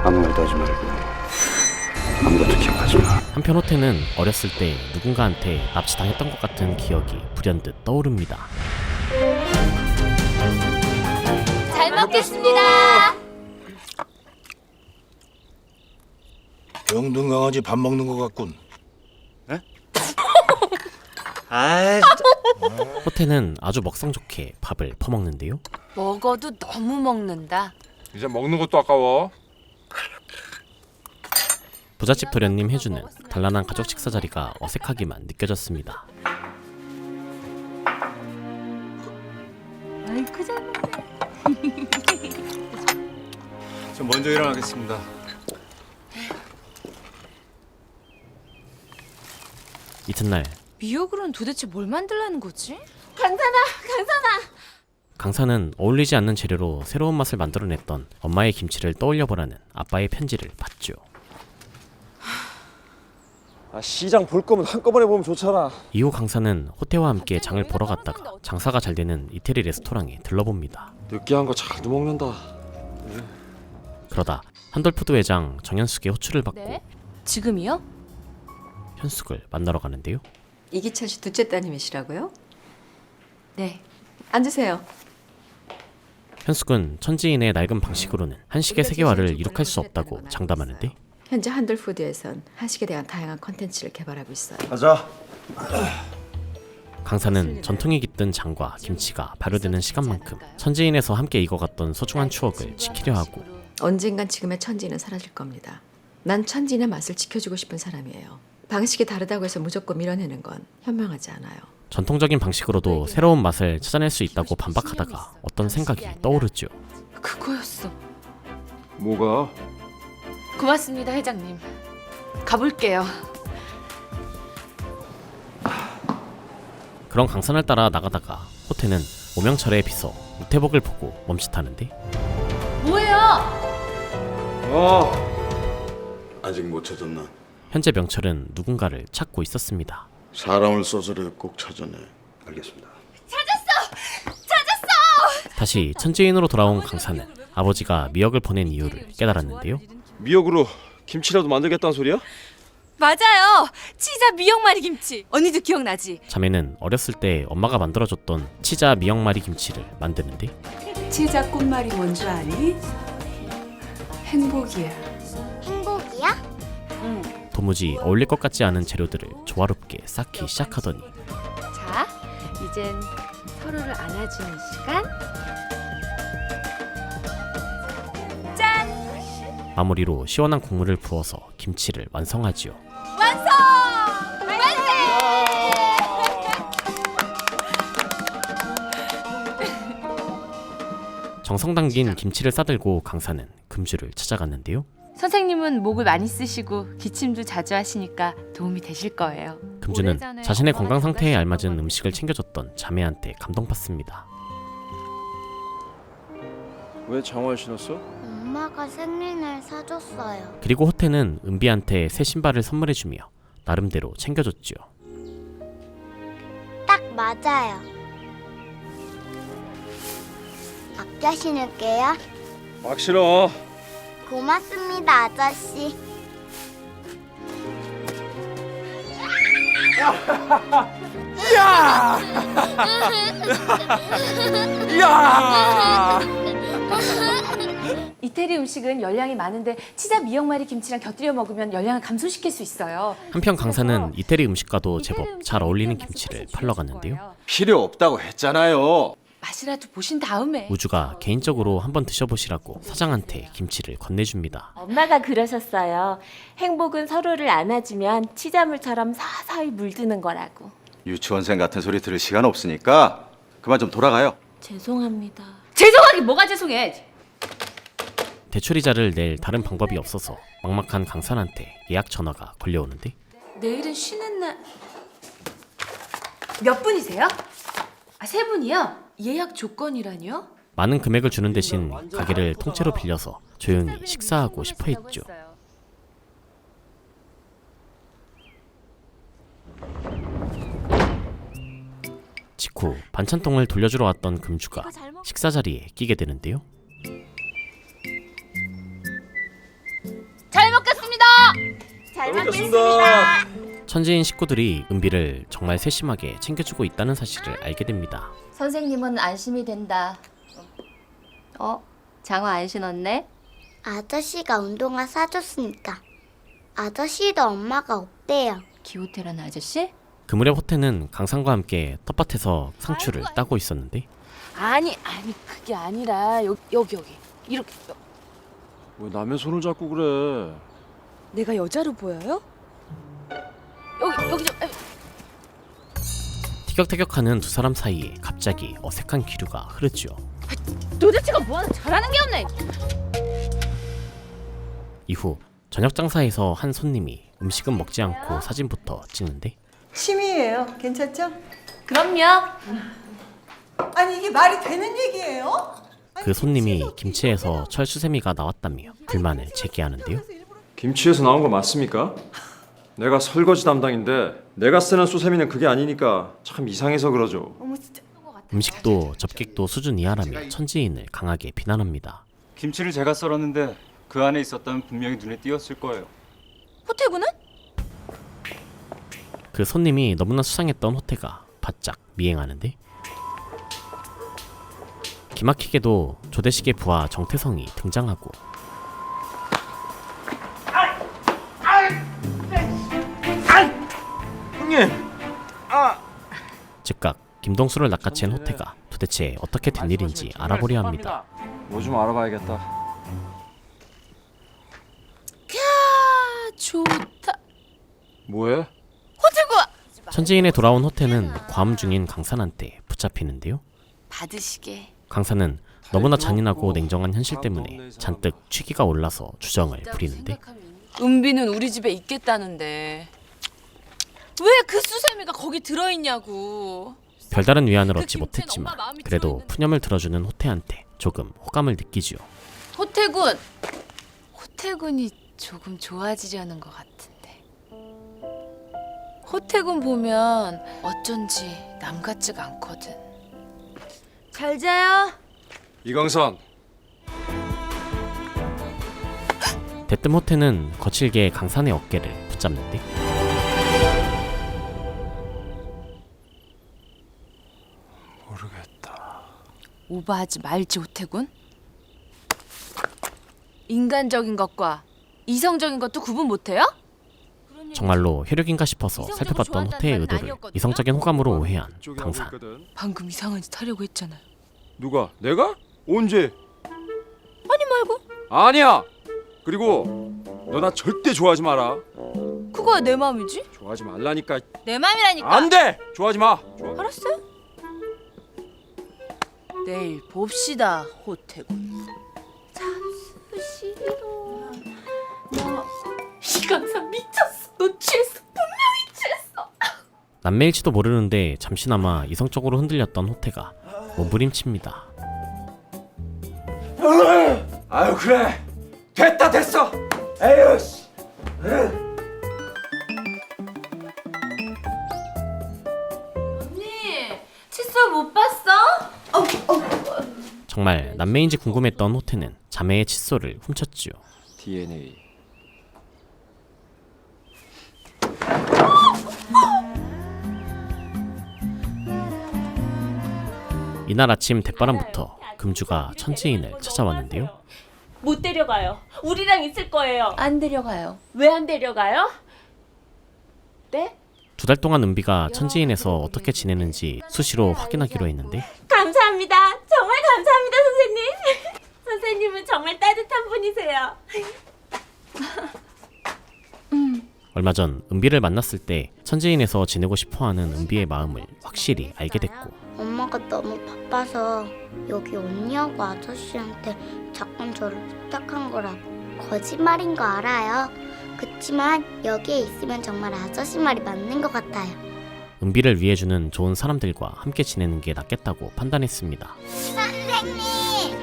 아무 말도 하지 말고 아무것도 기억하지 마. 한편 호태는 어렸을 때 누군가한테 납치당했던 것 같은 기억이 불현듯 떠오릅니다. 잘 먹겠습니다. 병든 강아지 밥 먹는 것 같군. 아, 호태는 아주 먹성 좋게 밥을 퍼먹는데요. 먹어도 너무 먹는다. 이제 먹는 것도 아까워. 부잣집 도련님 혜주는 단란한 가족 식사 자리가 어색하기만 느껴졌습니다. 아이고 잘. 저 먼저 일어나겠습니다. 이튿날 미역으로는 도대체 뭘 만들라는 거지? 강산아! 강산은 어울리지 않는 재료로 새로운 맛을 만들어냈던 엄마의 김치를 떠올려보라는 아빠의 편지를 받죠. 시장 볼 거면 한꺼번에 보면 좋잖아. 이후 강산은 호태와 함께 장을 보러 갔다가 장사가 잘 되는 이태리 레스토랑에 들러봅니다. 느끼한 거 잘도 먹는다. 그러다 한돌푸드 회장 정현숙의 호출을 받고 네? 지금이요? 현숙을 만나러 가는데요. 이기찬 씨 둘째 따님이시라고요? 네. 앉으세요. 현숙은 천지인의 낡은 방식으로는 한식의 세계화를 이룩할 수 없다고 장담하는데 현재 한돌푸드에선 한식에 대한 다양한 콘텐츠를 개발하고 있어요. 가자. 강산은 전통이 깃든 장과 김치가 발효되는 시간만큼 천지인에서 함께 익어갔던 소중한 추억을 지키려 하고 언젠간 지금의 천지는 사라질 겁니다. 난 천지인의 맛을 지켜주고 싶은 사람이에요. 방식이 다르다고 해서 무조건 밀어내는 건 현명하지 않아요. 전통적인 방식으로도 새로운 맛을 찾아낼 수 있다고 반박하다가 어떤 생각이 떠오르죠. 그거였어. 뭐가? 고맙습니다, 회장님. 가볼게요. 그런 강산을 따라 나가다가 호태는 오명철의 비서 우태복을 보고 멈칫하는데 뭐예요? 아직 못 찾았나? 현재 명철은 누군가를 찾고 있었습니다. 사람을 써서라도 꼭 찾아내. 알겠습니다. 찾았어! 다시 천지인으로 돌아온 강산은 아버지가 미역을 보낸 이유를 깨달았는데요. 미역으로 김치라도 만들겠다는 소리야? 맞아요. 치자 미역마리 김치. 언니도 기억나지? 자매는 어렸을 때 엄마가 만들어줬던 치자 미역마리 김치를 만드는데 치자 꽃말이 뭔 줄 아니? 행복이야. 행복이야? 도무지 어울릴 것 같지 않은 재료들을 조화롭게 쌓기 시작하더니 자, 이젠 서로를 안아주는 시간. 짠! 마무리로 시원한 국물을 부어서 김치를 완성하지요. 완성! 정성 담긴 김치를 싸들고 강사는 금주를 찾아갔는데요. 선생님은 목을 많이 쓰시고 기침도 자주 하시니까 도움이 되실 거예요. 금주는 자신의 건강 상태에 알맞은 음식을 챙겨줬던 자매한테 감동받습니다. 왜 장화를 신었어? 엄마가 생리날 사줬어요. 그리고 호태는 은비한테 새 신발을 선물해주며 나름대로 챙겨줬지요. 딱 맞아요. 아껴 신을게요. 막 신어. 고맙습니다, 아저씨. 야! 야! 이태리 음식은 열량이 많은데 치자 미역마리 김치랑 곁들여 먹으면 열량을 감소시킬 수 있어요. 한편 강사는 이태리 음식과도 제법 잘 어울리는 김치를 팔러 갔는데요. 필요 없다고 했잖아요. 맛이라도 보신 다음에. 우주가 개인적으로 한번 드셔보시라고 사장한테 김치를 건네줍니다. 엄마가 그러셨어요. 행복은 서로를 안아주면 치자물처럼 서서히 물드는 거라고. 유치원생 같은 소리 들을 시간 없으니까 그만 좀 돌아가요. 죄송합니다. 죄송하게 뭐가 죄송해? 대출이자를 낼 다른 방법이 없어서 막막한 강산한테 예약 전화가 걸려오는데 내일은 쉬는 날. 몇 분이세요? 아, 3분이요? 예약 조건이라뇨? 많은 금액을 주는 대신 가게를 통째로 빌려서 조용히 식사하고 싶어 했죠. 직후 반찬통을 돌려주러 왔던 금주가 식사 자리에 끼게 되는데요. 잘 먹겠습니다. 잘 먹겠습니다. 천지인 식구들이 은비를 정말 세심하게 챙겨주고 있다는 사실을 알게 됩니다. 선생님은 안심이 된다. 장화 안 신었네? 아저씨가 운동화 사줬으니까. 아저씨도 엄마가 없대요. 기호태라는 아저씨? 그 무렵 호태는 강산과 함께 텃밭에서 상추를 따고 있었는데 아니 그게 아니라 여기 이렇게. 왜 남의 손을 잡고 그래? 내가 여자로 보여요? 여기 좀. 티격태격하는 두 사람 사이에 갑자기 어색한 기류가 흐르죠. 도대체가 뭐하나 잘하는 게 없네. 이후 저녁 장사에서 한 손님이 음식은 먹지 않고 사진부터 찍는데 취미예요. 괜찮죠? 그럼요. 아니 이게 말이 되는 얘기예요? 그 손님이 김치에서 철수세미가 나왔다며 불만을 제기하는데요. 김치에서 나온 거 맞습니까? 내가 설거지 담당인데 내가 쓰는 수세미는 그게 아니니까 참 이상해서 그러죠. 어머 진짜. 음식도 접객도 수준 이하라며 천지인을 강하게 비난합니다. 김치를 제가 썰었는데 그 안에 있었다면 분명히 눈에 띄었을 거예요. 호태구는? 그 손님이 너무나 수상했던 호태가 바짝 미행하는데 기막히게도 조대식의 부하 정태성이 등장하고 형님! 즉각 김동수를 낚아챈 호태가 도대체 어떻게 된 일인지 알아보려 합니다. 뭐 좀 알아봐야겠다. 캬, 좋다. 뭐해? 호태구! 천지인에 돌아온 호태는 과음 중인 강산한테 붙잡히는데요. 받으시게. 강산은 너무나 잔인하고 냉정한 현실 때문에 잔뜩 취기가 올라서 주정을 부리는데 은비는 우리 집에 있겠다는데 왜 그 수세미가 거기 들어있냐고. 별다른 위안을 얻지 못했지만 그래도 푸념을 들어주는 호태한테 조금 호감을 느끼지요. 호태군이 조금 좋아지려는 것 같은데. 호태군 보면 어쩐지 남 같지가 않거든. 잘 자요. 이강산. 대뜸 호태는 거칠게 강산의 어깨를 붙잡는데 오버하지 말지 오태군. 인간적인 것과 이성적인 것도 구분 못해요? 정말로 혈육인가 싶어서 살펴봤던 호태의 의도를 이성적인 호감으로 오해한 강산. 방금 이상한 짓 하려고 했잖아요. 누가? 내가? 언제? 아니 말고. 아니야. 그리고 너 나 절대 좋아하지 마라. 그거야 내 마음이지. 좋아하지 말라니까. 내 마음이라니까. 안 돼. 좋아하지 마. 알았어요. 내일 봅시다 호태군. 이 강산 미쳤어. 너 취했어. 분명히 취했어. 남매일지도 모르는데 잠시나마 이성적으로 흔들렸던 호태가 몸부림칩니다. 아유 그래. 됐다 됐어. 에휴 씨. 언니 칫솔 못 봤어? 정말 남매인지 궁금했던 호태는 자매의 칫솔을 훔쳤지요. DNA. 이날 아침 대바람부터 금주가 천지인을 찾아왔는데요. 못 데려가요. 우리랑 있을 거예요. 안 데려가요. 왜 안 데려가요? 네? 2달 동안 은비가 천지인에서 어떻게 지내는지 수시로 확인하기로 했는데 감사합니다. 정말 감사합니다, 선생님. 선생님은 정말 따뜻한 분이세요. 얼마 전 은비를 만났을 때 천지인에서 지내고 싶어하는 은비의 마음을 확실히 알게 됐고 엄마가 너무 바빠서 여기 언니하고 아저씨한테 자꾸 저를 부탁한 거라 거짓말인 거 알아요. 그치만 여기에 있으면 정말 아저씨 말이 맞는 것 같아요. 은비를 위해주는 좋은 사람들과 함께 지내는 게 낫겠다고 판단했습니다. 선생님!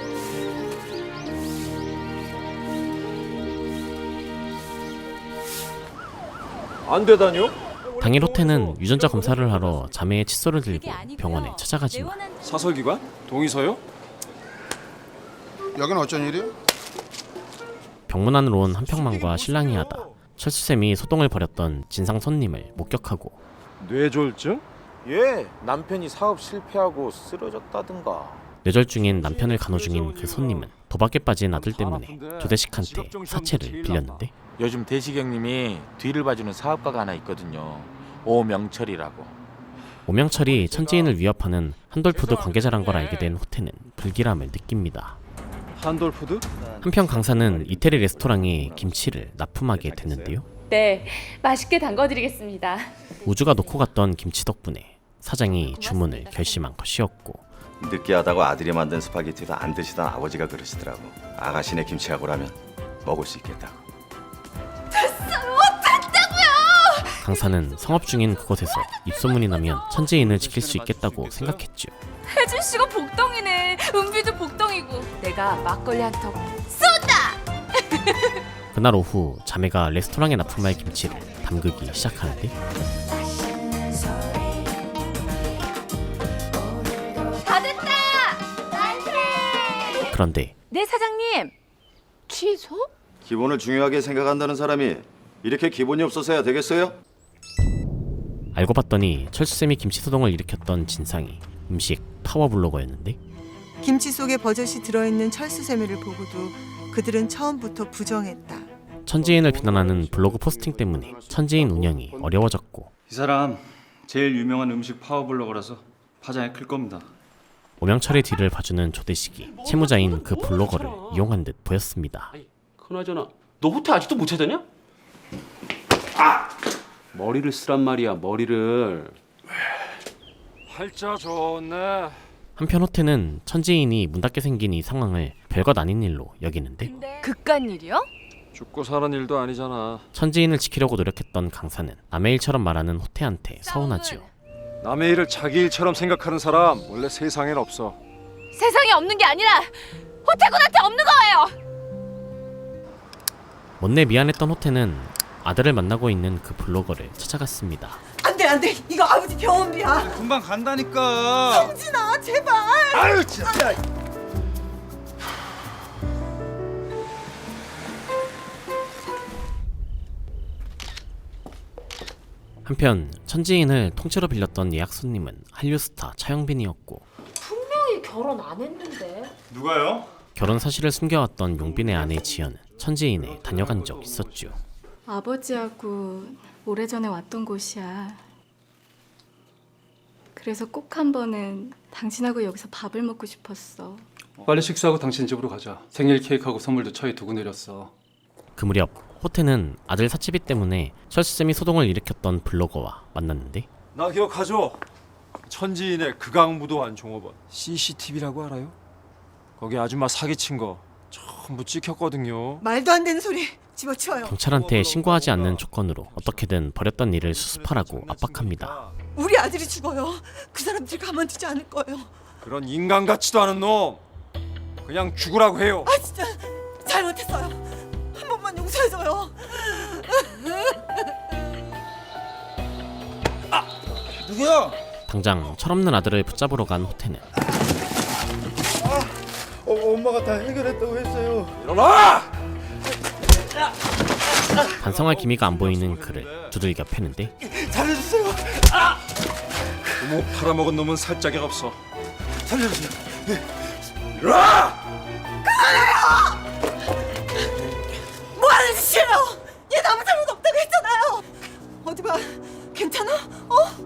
안 되다뇨? 당일 호태는 유전자 검사를 하러 자매의 칫솔을 들고 병원에 찾아가지만 사설기관? 동의서요? 여긴 어쩐 일이야? 병문 안으로 온 한평만과 신랑이 하다 철수쌤이 소동을 벌였던 진상 손님을 목격하고 뇌졸중? 예, 남편이 사업 실패하고 쓰러졌다든가. 뇌절 중인 남편을 간호 중인 그 손님은 도박에 빠진 아들 때문에 조대식한테 사채를 빌렸는데 요즘 대식형님이 뒤를 봐주는 사업가가 하나 있거든요. 오명철이라고. 오명철이 천지인을 위협하는 한돌푸드 관계자란 걸 알게 된 호태는 불길함을 느낍니다. 한돌푸드? 한편 강사는 이태리 레스토랑에 김치를 납품하게 됐는데요. 네, 맛있게 담궈드리겠습니다. 우주가 놓고 갔던 김치 덕분에 사장이 주문을 결심한 것이었고 느끼하다고 아들이 만든 스파게티도 안 드시던 아버지가 그러시더라고. 아가씨네 김치하고라면 먹을 수 있겠다고. 강사는 성업 중인 그곳에서 입소문이 나면 천지인을 지킬 수 있겠다고 생각했죠. 혜준 씨가 복덩이네. 은비도 복덩이고. 내가 막걸리 한 턱 쏜다. 그날 오후 자매가 레스토랑에 납품할 김치를 담그기 시작하는데 다 됐다. 만세. 그런데 네 사장님. 취소? 기본을 중요하게 생각한다는 사람이 이렇게 기본이 없어서야 되겠어요? 알고 봤더니 철수쌤이 김치 소동을 일으켰던 진상이 음식 파워블로거였는데 김치 속에 버젓이 들어있는 철수세미를 보고도 그들은 처음부터 부정했다. 천지인을 비난하는 블로그 포스팅 때문에 천지인 운영이 어려워졌고 이 사람 제일 유명한 음식 파워블로거라서 파장이 클 겁니다. 오명철의 뒤를 봐주는 조대식이 채무자인 그 블로거를 이용한 듯 보였습니다. 그나저나 너 호태 아직도 못 찾았냐? 머리를 쓰란 말이야, 머리를. 팔자 좋네. 한편 호태는 천지인이 문 닫게 생긴 이 상황을 별것 아닌 일로 여기는데 그깟 일이요? 죽고 사는 일도 아니잖아. 천지인을 지키려고 노력했던 강사는 남의 일처럼 말하는 호태한테 서운하지요. 남의 일을 자기 일처럼 생각하는 사람 원래 세상엔 없어. 세상에 없는 게 아니라 호태군한테 없는 거예요. 못내 미안했던 호태는 아들을 만나고 있는 그 블로거를 찾아갔습니다. 안돼 이거 아버지 병원비야. 금방 간다니까. 성진아 제발. 아유 진짜. 한편 천지인을 통째로 빌렸던 예약 손님은 한류 스타 차영빈이었고 분명히 결혼 안 했는데. 누가요? 결혼 사실을 숨겨왔던 용빈의 아내 지연은 천지인에 다녀간 적 있었죠. 아버지하고 오래전에 왔던 곳이야. 그래서 꼭 한 번은 당신하고 여기서 밥을 먹고 싶었어. 빨리 식사하고 당신 집으로 가자. 생일 케이크하고 선물도 차에 두고 내렸어. 그 무렵 호태는 아들 사치비 때문에 철수쌤이 소동을 일으켰던 블로거와 만났는데 나 기억하죠? 천지인의 극악무도한 종업원 CCTV라고 알아요? 거기 아줌마 사기친 거 전부 찍혔거든요. 말도 안 되는 소리 집어치워요. 경찰한테 신고하지 않는 조건으로 어떻게든 버렸던 일을 수습하라고 압박합니다. 우리 아들이 죽어요. 그 사람들 가만두지 않을 거예요. 그런 인간 같지도 않은 놈 그냥 죽으라고 해요. 아 진짜 잘못했어요. 한 번만 용서해줘요. 누구야? 당장 철없는 아들을 붙잡으러 간 호태는 엄마가 다 해결했다고 했어요. 일어나! 반성할 기미가 안 보이는 그를 두들겨 패는데 살려주세요. 부모 팔아먹은 놈은 살 자격 없어. 살려주세요. 일어나! 뭐 하는 짓이에요? 얘 아무 잘못 없다고 했잖아요. 어디 봐. 괜찮아?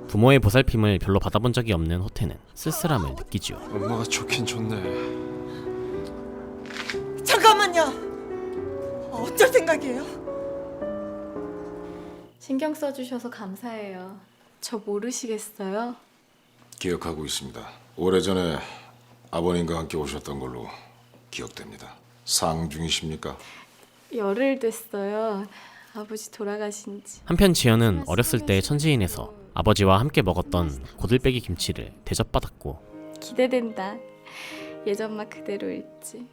부모의 보살핌을 별로 받아본 적이 없는 호태는 쓸쓸함을 느끼죠. 엄마가 좋긴 좋네. 잠깐만요. 어쩔 생각이에요? 신경 써주셔서 감사해요. 저 모르시겠어요? 기억하고 있습니다. 오래전에 아버님과 함께 오셨던 걸로 기억됩니다. 상 중이십니까? 열흘 됐어요. 아버지 돌아가신 지. 한편 지연은 어렸을 때 천지인에서 아버지와 함께 먹었던 고들빼기 김치를 대접받았고 기대된다. 예전 맛 그대로일지.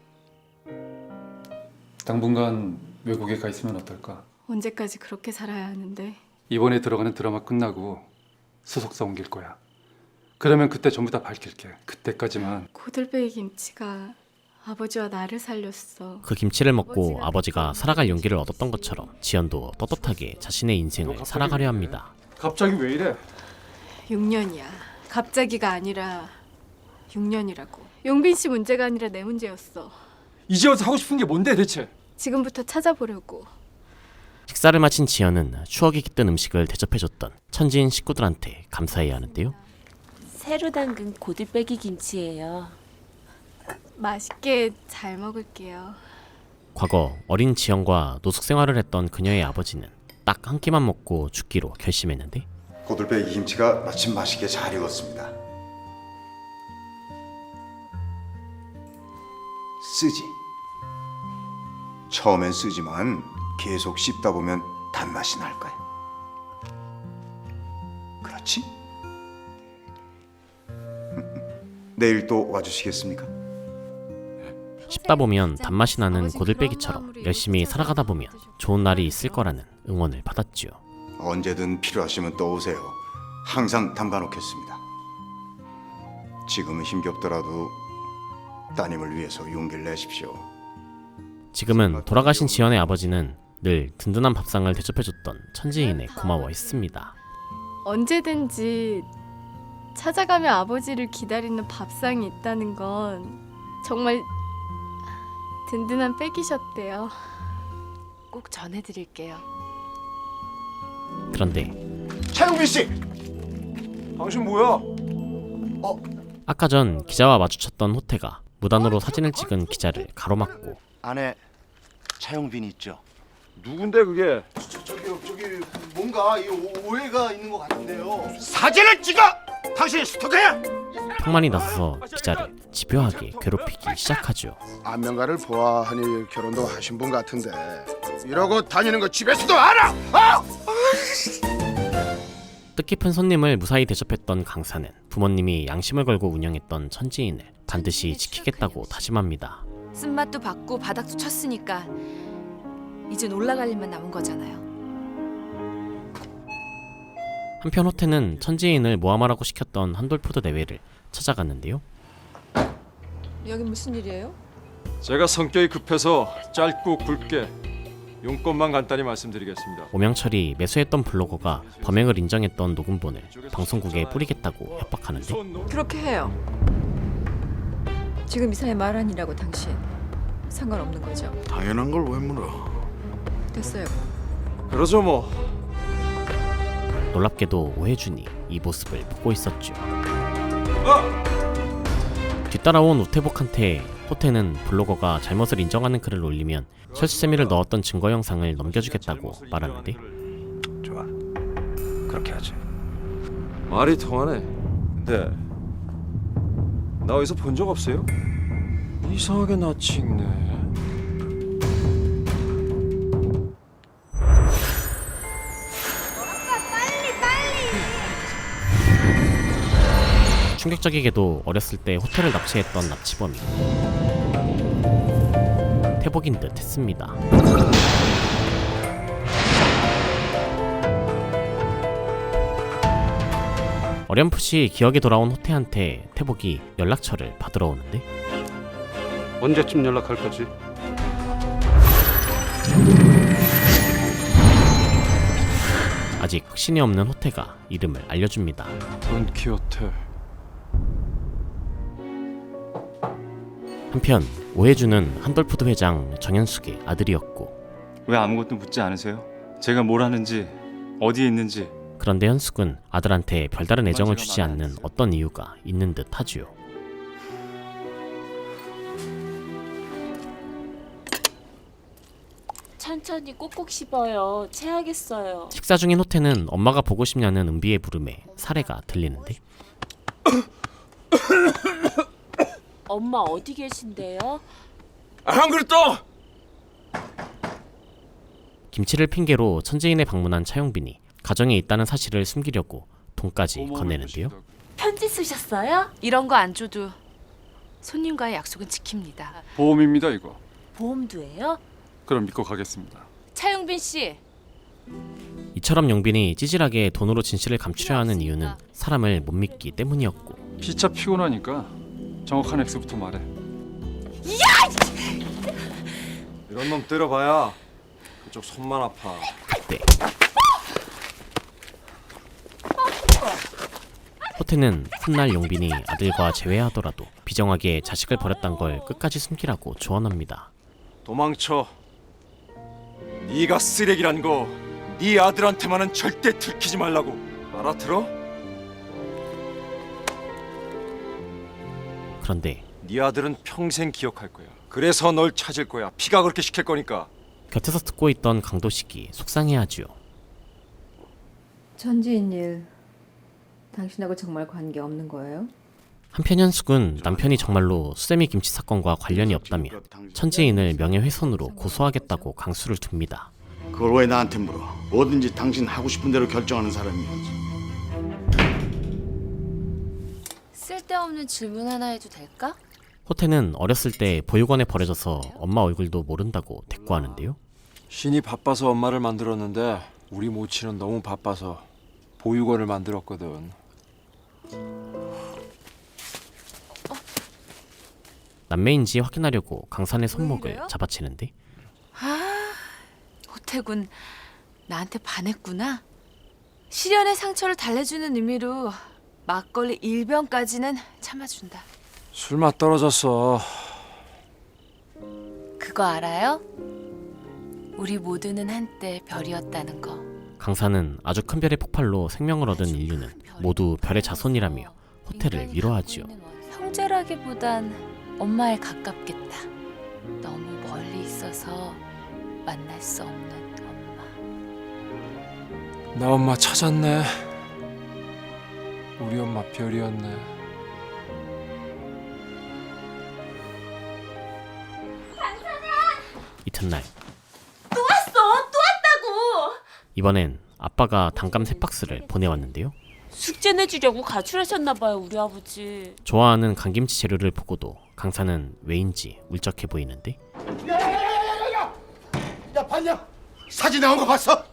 당분간 외국에 가 있으면 어떨까? 언제까지 그렇게 살아야 하는데? 이번에 들어가는 드라마 끝나고 소속사 옮길 거야. 그러면 그때 전부 다 밝힐게. 그때까지만. 고들빼기 김치가 아버지와 나를 살렸어. 그 김치를 먹고 아버지가 살아갈 용기를 얻었던 것처럼 지연도 떳떳하게 자신의 인생을 살아가려 합니다. 갑자기 왜 이래? 6년이야. 갑자기가 아니라 6년이라고. 용빈 씨 문제가 아니라 내 문제였어. 이제 와서 하고 싶은 게 뭔데 대체? 지금부터 찾아보려고. 식사를 마친 지연은 추억이 깃든 음식을 대접해줬던 천지인 식구들한테 감사해야 하는데요. 새로 담근 고들빼기 김치예요. 맛있게 잘 먹을게요. 과거 어린 지연과 노숙 생활을 했던 그녀의 아버지는 딱 한 끼만 먹고 죽기로 결심했는데 고들빼기 김치가 마침 맛있게 잘 익었습니다. 쓰지. 처음엔 쓰지만 계속 씹다 보면 단맛이 날 거야. 그렇지? 내일 또 와주시겠습니까? 씹다 보면 단맛이 나는 고들빼기처럼 열심히 살아가다 보면 좋은 날이 있을 거라는 응원을 받았죠. 언제든 필요하시면 또 오세요. 항상 담가놓겠습니다. 지금은 힘겹더라도 따님을 위해서 용기를 내십시오. 지금은 돌아가신 지연의 아버지는 늘 든든한 밥상을 대접해줬던 천지인에 고마워했습니다. 언제든지 찾아가며 아버지를 기다리는 밥상이 있다는 건 정말 든든한 백이셨대요. 꼭 전해드릴게요. 그런데 차영빈 씨! 당신 뭐야? 아까 전 기자와 마주쳤던 호태가 무단으로 사진을 찍은 기자를 가로막고 아내 차영빈 있죠? 누군데 그게? 저기 뭔가 오해가 있는 것 같은데요. 사진을 찍어! 당신이 스토커야! 평만이 나서서 기자를 집요하게 괴롭히기 시작하죠. 안면가를 보아하니 결혼도 하신 분 같은데 이러고 다니는 거 집에서도 알아! 뜻깊은 손님을 무사히 대접했던 강사는 부모님이 양심을 걸고 운영했던 천지인을 반드시 지키겠다고 다짐합니다. 쓴맛도 받고 바닥도 쳤으니까 이젠 올라갈 일만 남은 거잖아요. 한편 호태는 천지인을 모함하라고 시켰던 한돌푸드 대회를 찾아갔는데요. 여기 무슨 일이에요? 제가 성격이 급해서 짧고 굵게 용건만 간단히 말씀드리겠습니다. 오명철이 매수했던 블로거가 범행을 인정했던 녹음본을 방송국에 뿌리겠다고 협박하는데 그렇게 해요. 지금 이사의 말 아니라고 당신 상관없는 거죠? 당연한 걸 왜 물어? 됐어요. 그러죠 뭐. 놀랍게도 오해준이 이 모습을 보고 있었죠. 뒤따라온 우태복한테 호태는 블로거가 잘못을 인정하는 글을 올리면 철수세미를 넣었던 증거 영상을 넘겨주겠다고 말하는데 좋아. 그렇게 하지. 말이 통하네. 근데 나 어디서 본 적 없어요? 이상하게 낯이 익네. 충격적이게도 어렸을 때 호텔을 납치했던 납치범이 태복인 듯 했습니다. 어렴풋이 기억이 돌아온 호태한테 태복이 연락처를 받으러 오는데 언제쯤 연락할 거지? 아직 확신이 없는 호태가 이름을 알려줍니다. 돈키호테. 한편 오해준은 한돌푸드 회장 정현숙의 아들이었고 왜 아무것도 묻지 않으세요? 제가 뭘 하는지 어디에 있는지. 그런데 현숙은 아들한테 별다른 애정을 주지 않는 어떤 이유가 있는 듯 하지요. 천천히 꼭꼭 씹어요. 체하겠어요. 식사 중인 호태는 엄마가 보고 싶냐는 은비의 부름에 사례가 들리는데 엄마 어디 계신데요? 안 그랬다. 김치를 핑계로 천재인에 방문한 차용빈이 가정에 있다는 사실을 숨기려고 돈까지 건네는데요. 편지 쓰셨어요? 이런 거 안 줘도 손님과의 약속은 지킵니다. 보험입니다 이거. 보험도 해요? 그럼 믿고 가겠습니다. 차용빈 씨. 이처럼 용빈이 찌질하게 돈으로 진실을 감추려 하는 이유는 사람을 못 믿기 때문이었고 피차 피곤하니까 정확한 액수부터 말해. 이런 놈 때려봐야 그쪽 손만 아파. 그때 호태는 훗날 용빈이 아들과 재회하더라도 비정하게 자식을 버렸단 걸 끝까지 숨기라고 조언합니다. 도망쳐. 네가 쓰레기란 거 네 아들한테만은 절대 들키지 말라고. 알아들어? 그런데 네 아들은 평생 기억할 거야. 그래서 널 찾을 거야. 피가 그렇게 시킬 거니까. 곁에서 듣고 있던 강도식이 속상해하지요. 천지인 일 당신하고 정말 관계 없는 거예요? 한편 현숙은 남편이 정말로 수세미 김치 사건과 관련이 없다며 천지인을 명예훼손으로 고소하겠다고 강수를 둡니다. 그걸 왜 나한테 물어? 뭐든지 당신 하고 싶은 대로 결정하는 사람이야지. 쓸데없는 질문 하나 해도 될까? 호태는 어렸을 때 보육원에 버려져서 엄마 얼굴도 모른다고 대꾸하는데요. 신이 바빠서 엄마를 만들었는데 우리 모친은 너무 바빠서 보육원을 만들었거든. 남매인지 확인하려고 강산의 손목을 잡아치는데 호태군 나한테 반했구나. 시련의 상처를 달래주는 의미로 막걸리 1병까지는 참아준다. 술맛 떨어졌어. 그거 알아요? 우리 모두는 한때 별이었다는 거. 강산은 아주 큰 별의 폭발로 생명을 얻은 인류는 모두 별의 자손이라며 호태를 위로하지요. 형제라기보단 엄마에 가깝겠다. 너무 멀리 있어서 만날 수 없는 엄마. 나 엄마 찾았네. 우리 엄마 별이었네. 이튿날 또 왔어! 또 왔다고! 이번엔 아빠가 단감 3박스를 보내왔는데요. 숙제 내주려고 가출하셨나봐요 우리 아버지. 좋아하는 강김치 재료를 보고도 강산은 왜인지 울적해 보이는데 야 봤냐? 사진 나온 거 봤어?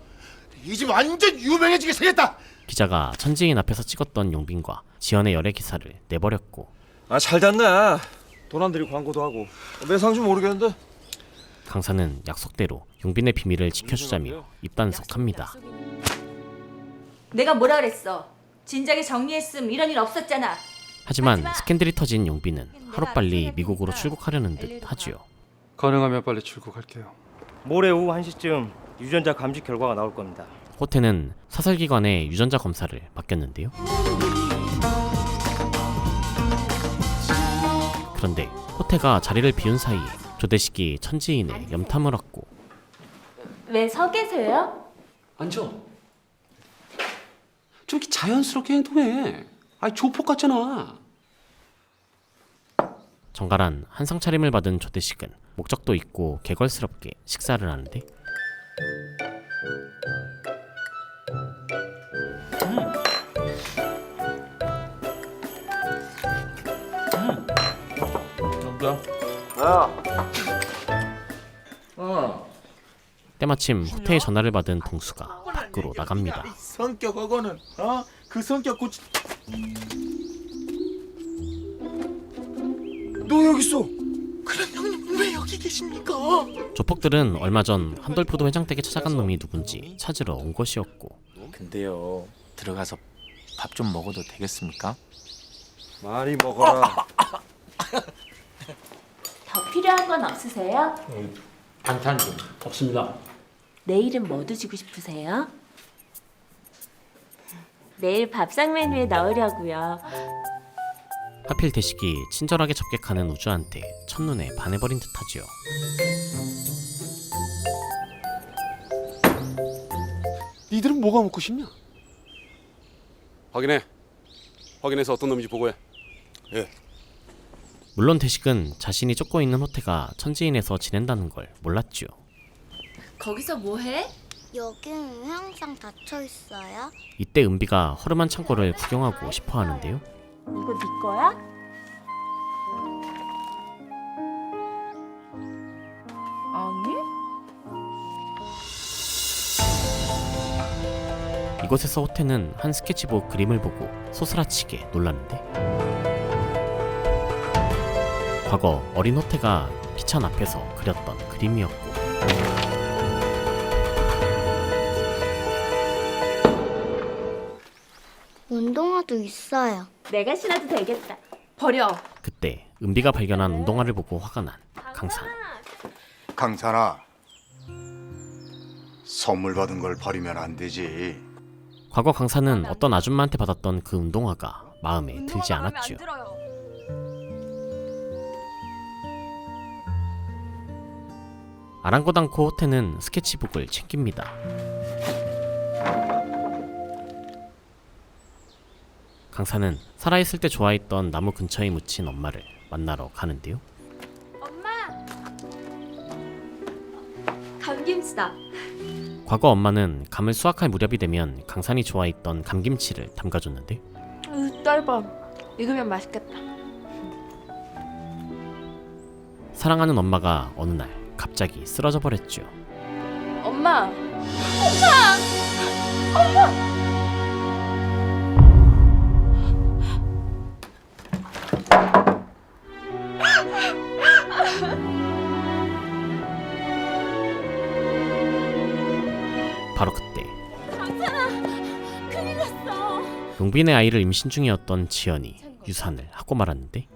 이 집 완전 유명해지게 생겼다. 기자가 천지인 앞에서 찍었던 용빈과 지연의 열애 기사를 내버렸고 아 잘 됐네. 돈 안 들이고 광고도 하고. 매상주 모르겠는데 강사는 약속대로 용빈의 비밀을 지켜주자며 입단속합니다. 내가 뭐라 그랬어? 진작에 정리했음 이런 일 없었잖아. 하지만 스캔들이 터진 용빈은 하루빨리 미국으로 출국하려는 듯 하지요. 가능하면 빨리 출국할게요. 모레 오후 1시쯤 유전자 감식 결과가 나올 겁니다. 호태는 사설기관에 유전자 검사를 맡겼는데요. 그런데 호태가 자리를 비운 사이에 조대식이 천지인의 염탐을 왔고. 왜 서 계세요? 앉아. 좀 이렇게 자연스럽게 행동해. 아니 조폭 같잖아. 정갈한 한상 차림을 받은 조대식은 목적도 있고 개걸스럽게 식사를 하는데 때마침 호태의 전화를 받은 동수가 밖으로 나갑니다. 성격 어거는 그 성격 고치. 너 여기 있어. 그럼 형님 왜 여기 계십니까? 조폭들은 얼마 전 한돌포도 회장댁에 찾아간 놈이 누군지 찾으러 온 것이었고. 근데요, 들어가서 밥 좀 먹어도 되겠습니까? 많이 먹어라. 더 필요한 건 없으세요? 반찬 좀 없습니다. 내일은 뭐 드시고 싶으세요? 내일 밥상 메뉴에 넣으려고요. 하필 대식이 친절하게 접객하는 우주한테 첫눈에 반해버린 듯하지요. 니들은 뭐가 먹고 싶냐? 확인해서 어떤 놈인지 보고해. 예. 물론 대식은 자신이 쫓고 있는 호태가 천지인에서 지낸다는 걸 몰랐죠. 거기서 뭐해? 여기는 왜 항상 닫혀 있어요? 이때 은비가 허름한 창고를 구경하고 싶어 하는데요. 이거 네 거야? 아니? 이곳에서 호태는 한 스케치북 그림을 보고 소스라치게 놀랐는데 과거 어린 호태가 피찬 앞에서 그렸던 그림이었고 운동화도 있어요. 내가 신어도 되겠다. 버려. 그때 은비가 발견한 운동화를 보고 화가 난 강산. 강산아, 선물 받은 걸 버리면 안 되지. 과거 강산은 어떤 아줌마한테 받았던 그 운동화가 마음에 들지 않았죠. 아랑곳않고 호태는 스케치북을 챙깁니다. 강산은 살아있을 때 좋아했던 나무 근처에 묻힌 엄마를 만나러 가는데요. 엄마! 감김치다. 과거 엄마는 감을 수확할 무렵이 되면 강산이 좋아했던 감김치를 담가줬는데 딸봐. 익으면 맛있겠다. 사랑하는 엄마가 어느 날 갑자기 쓰러져 버렸죠. 엄마! 바로 그때 강산아, 큰일 났어. 용빈의 아이를 임신 중이었던 지연이 유산을 하고 말았는데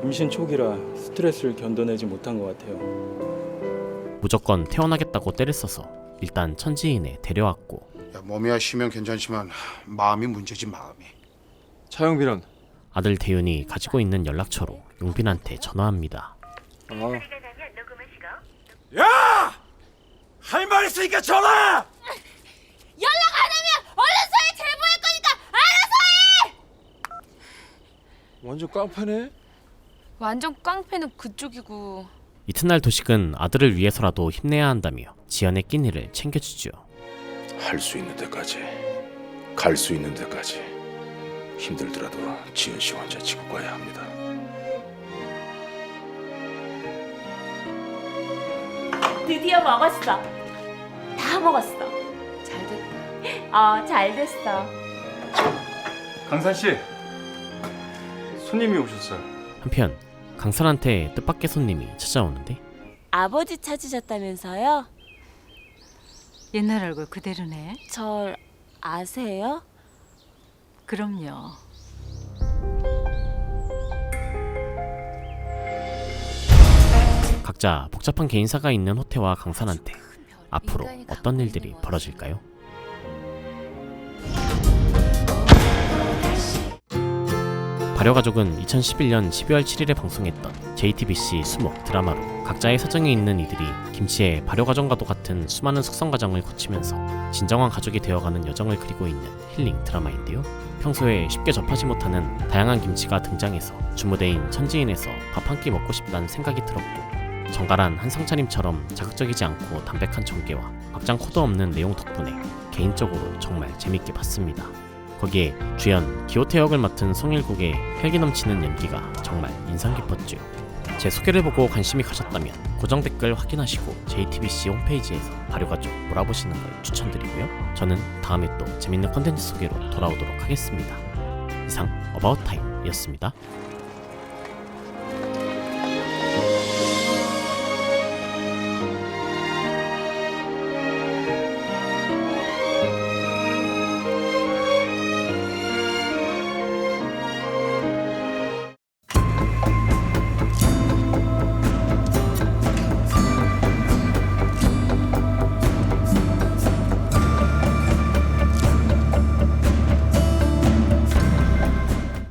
임신 초기라 스트레스를 견뎌내지 못한 것 같아요. 무조건 퇴원하겠다고 때를 써서 일단 천지인에 데려왔고 야, 몸이야 쉬면 괜찮지만 마음이 문제지 마음이. 차영빈은 아들 대윤이 가지고 있는 연락처로 용빈한테 전화합니다. 야! 할 말 있으니까 전화! 연락 안 하면 언론사에 제보할 거니까 알아서 해! 완전 깡패네. 완전 깡패는 그쪽이고. 이튿날 도식은 아들을 위해서라도 힘내야 한다며 지연의 끼니를 챙겨주죠. 할 수 있는 데까지, 갈 수 있는 데까지 힘들더라도 지은 씨 혼자 지고 가야 합니다. 드디어 먹었어. 다 먹었어. 잘 됐다. 잘 됐어. 강산 씨, 손님이 오셨어요. 한편 강산한테 뜻밖의 손님이 찾아오는데 아버지 찾으셨다면서요? 옛날 얼굴 그대로네. 절 아세요? 그럼요. 각자 복잡한 개인사가 있는 호태와 강산한테 앞으로 어떤 일들이 벌어질까요? 발효가족은 2011년 12월 7일에 방송했던 JTBC 수목 드라마로 각자의 사정이 있는 이들이 김치의 발효과정과도 같은 수많은 숙성 과정을 거치면서 진정한 가족이 되어가는 여정을 그리고 있는 힐링 드라마인데요. 평소에 쉽게 접하지 못하는 다양한 김치가 등장해서 주무대인 천지인에서 밥 한 끼 먹고 싶다는 생각이 들었고, 정갈한 한상차림처럼 자극적이지 않고 담백한 전개와 막장 코드 없는 내용 덕분에 개인적으로 정말 재밌게 봤습니다. 거기에 주연 기호태 역을 맡은 송일국의 활기 넘치는 연기가 정말 인상 깊었죠. 제 소개를 보고 관심이 가셨다면 고정 댓글 확인하시고 JTBC 홈페이지에서 발효가족 몰아보시는 걸 추천드리고요. 저는 다음에 또 재밌는 콘텐츠 소개로 돌아오도록 하겠습니다. 이상 어바웃타임이었습니다.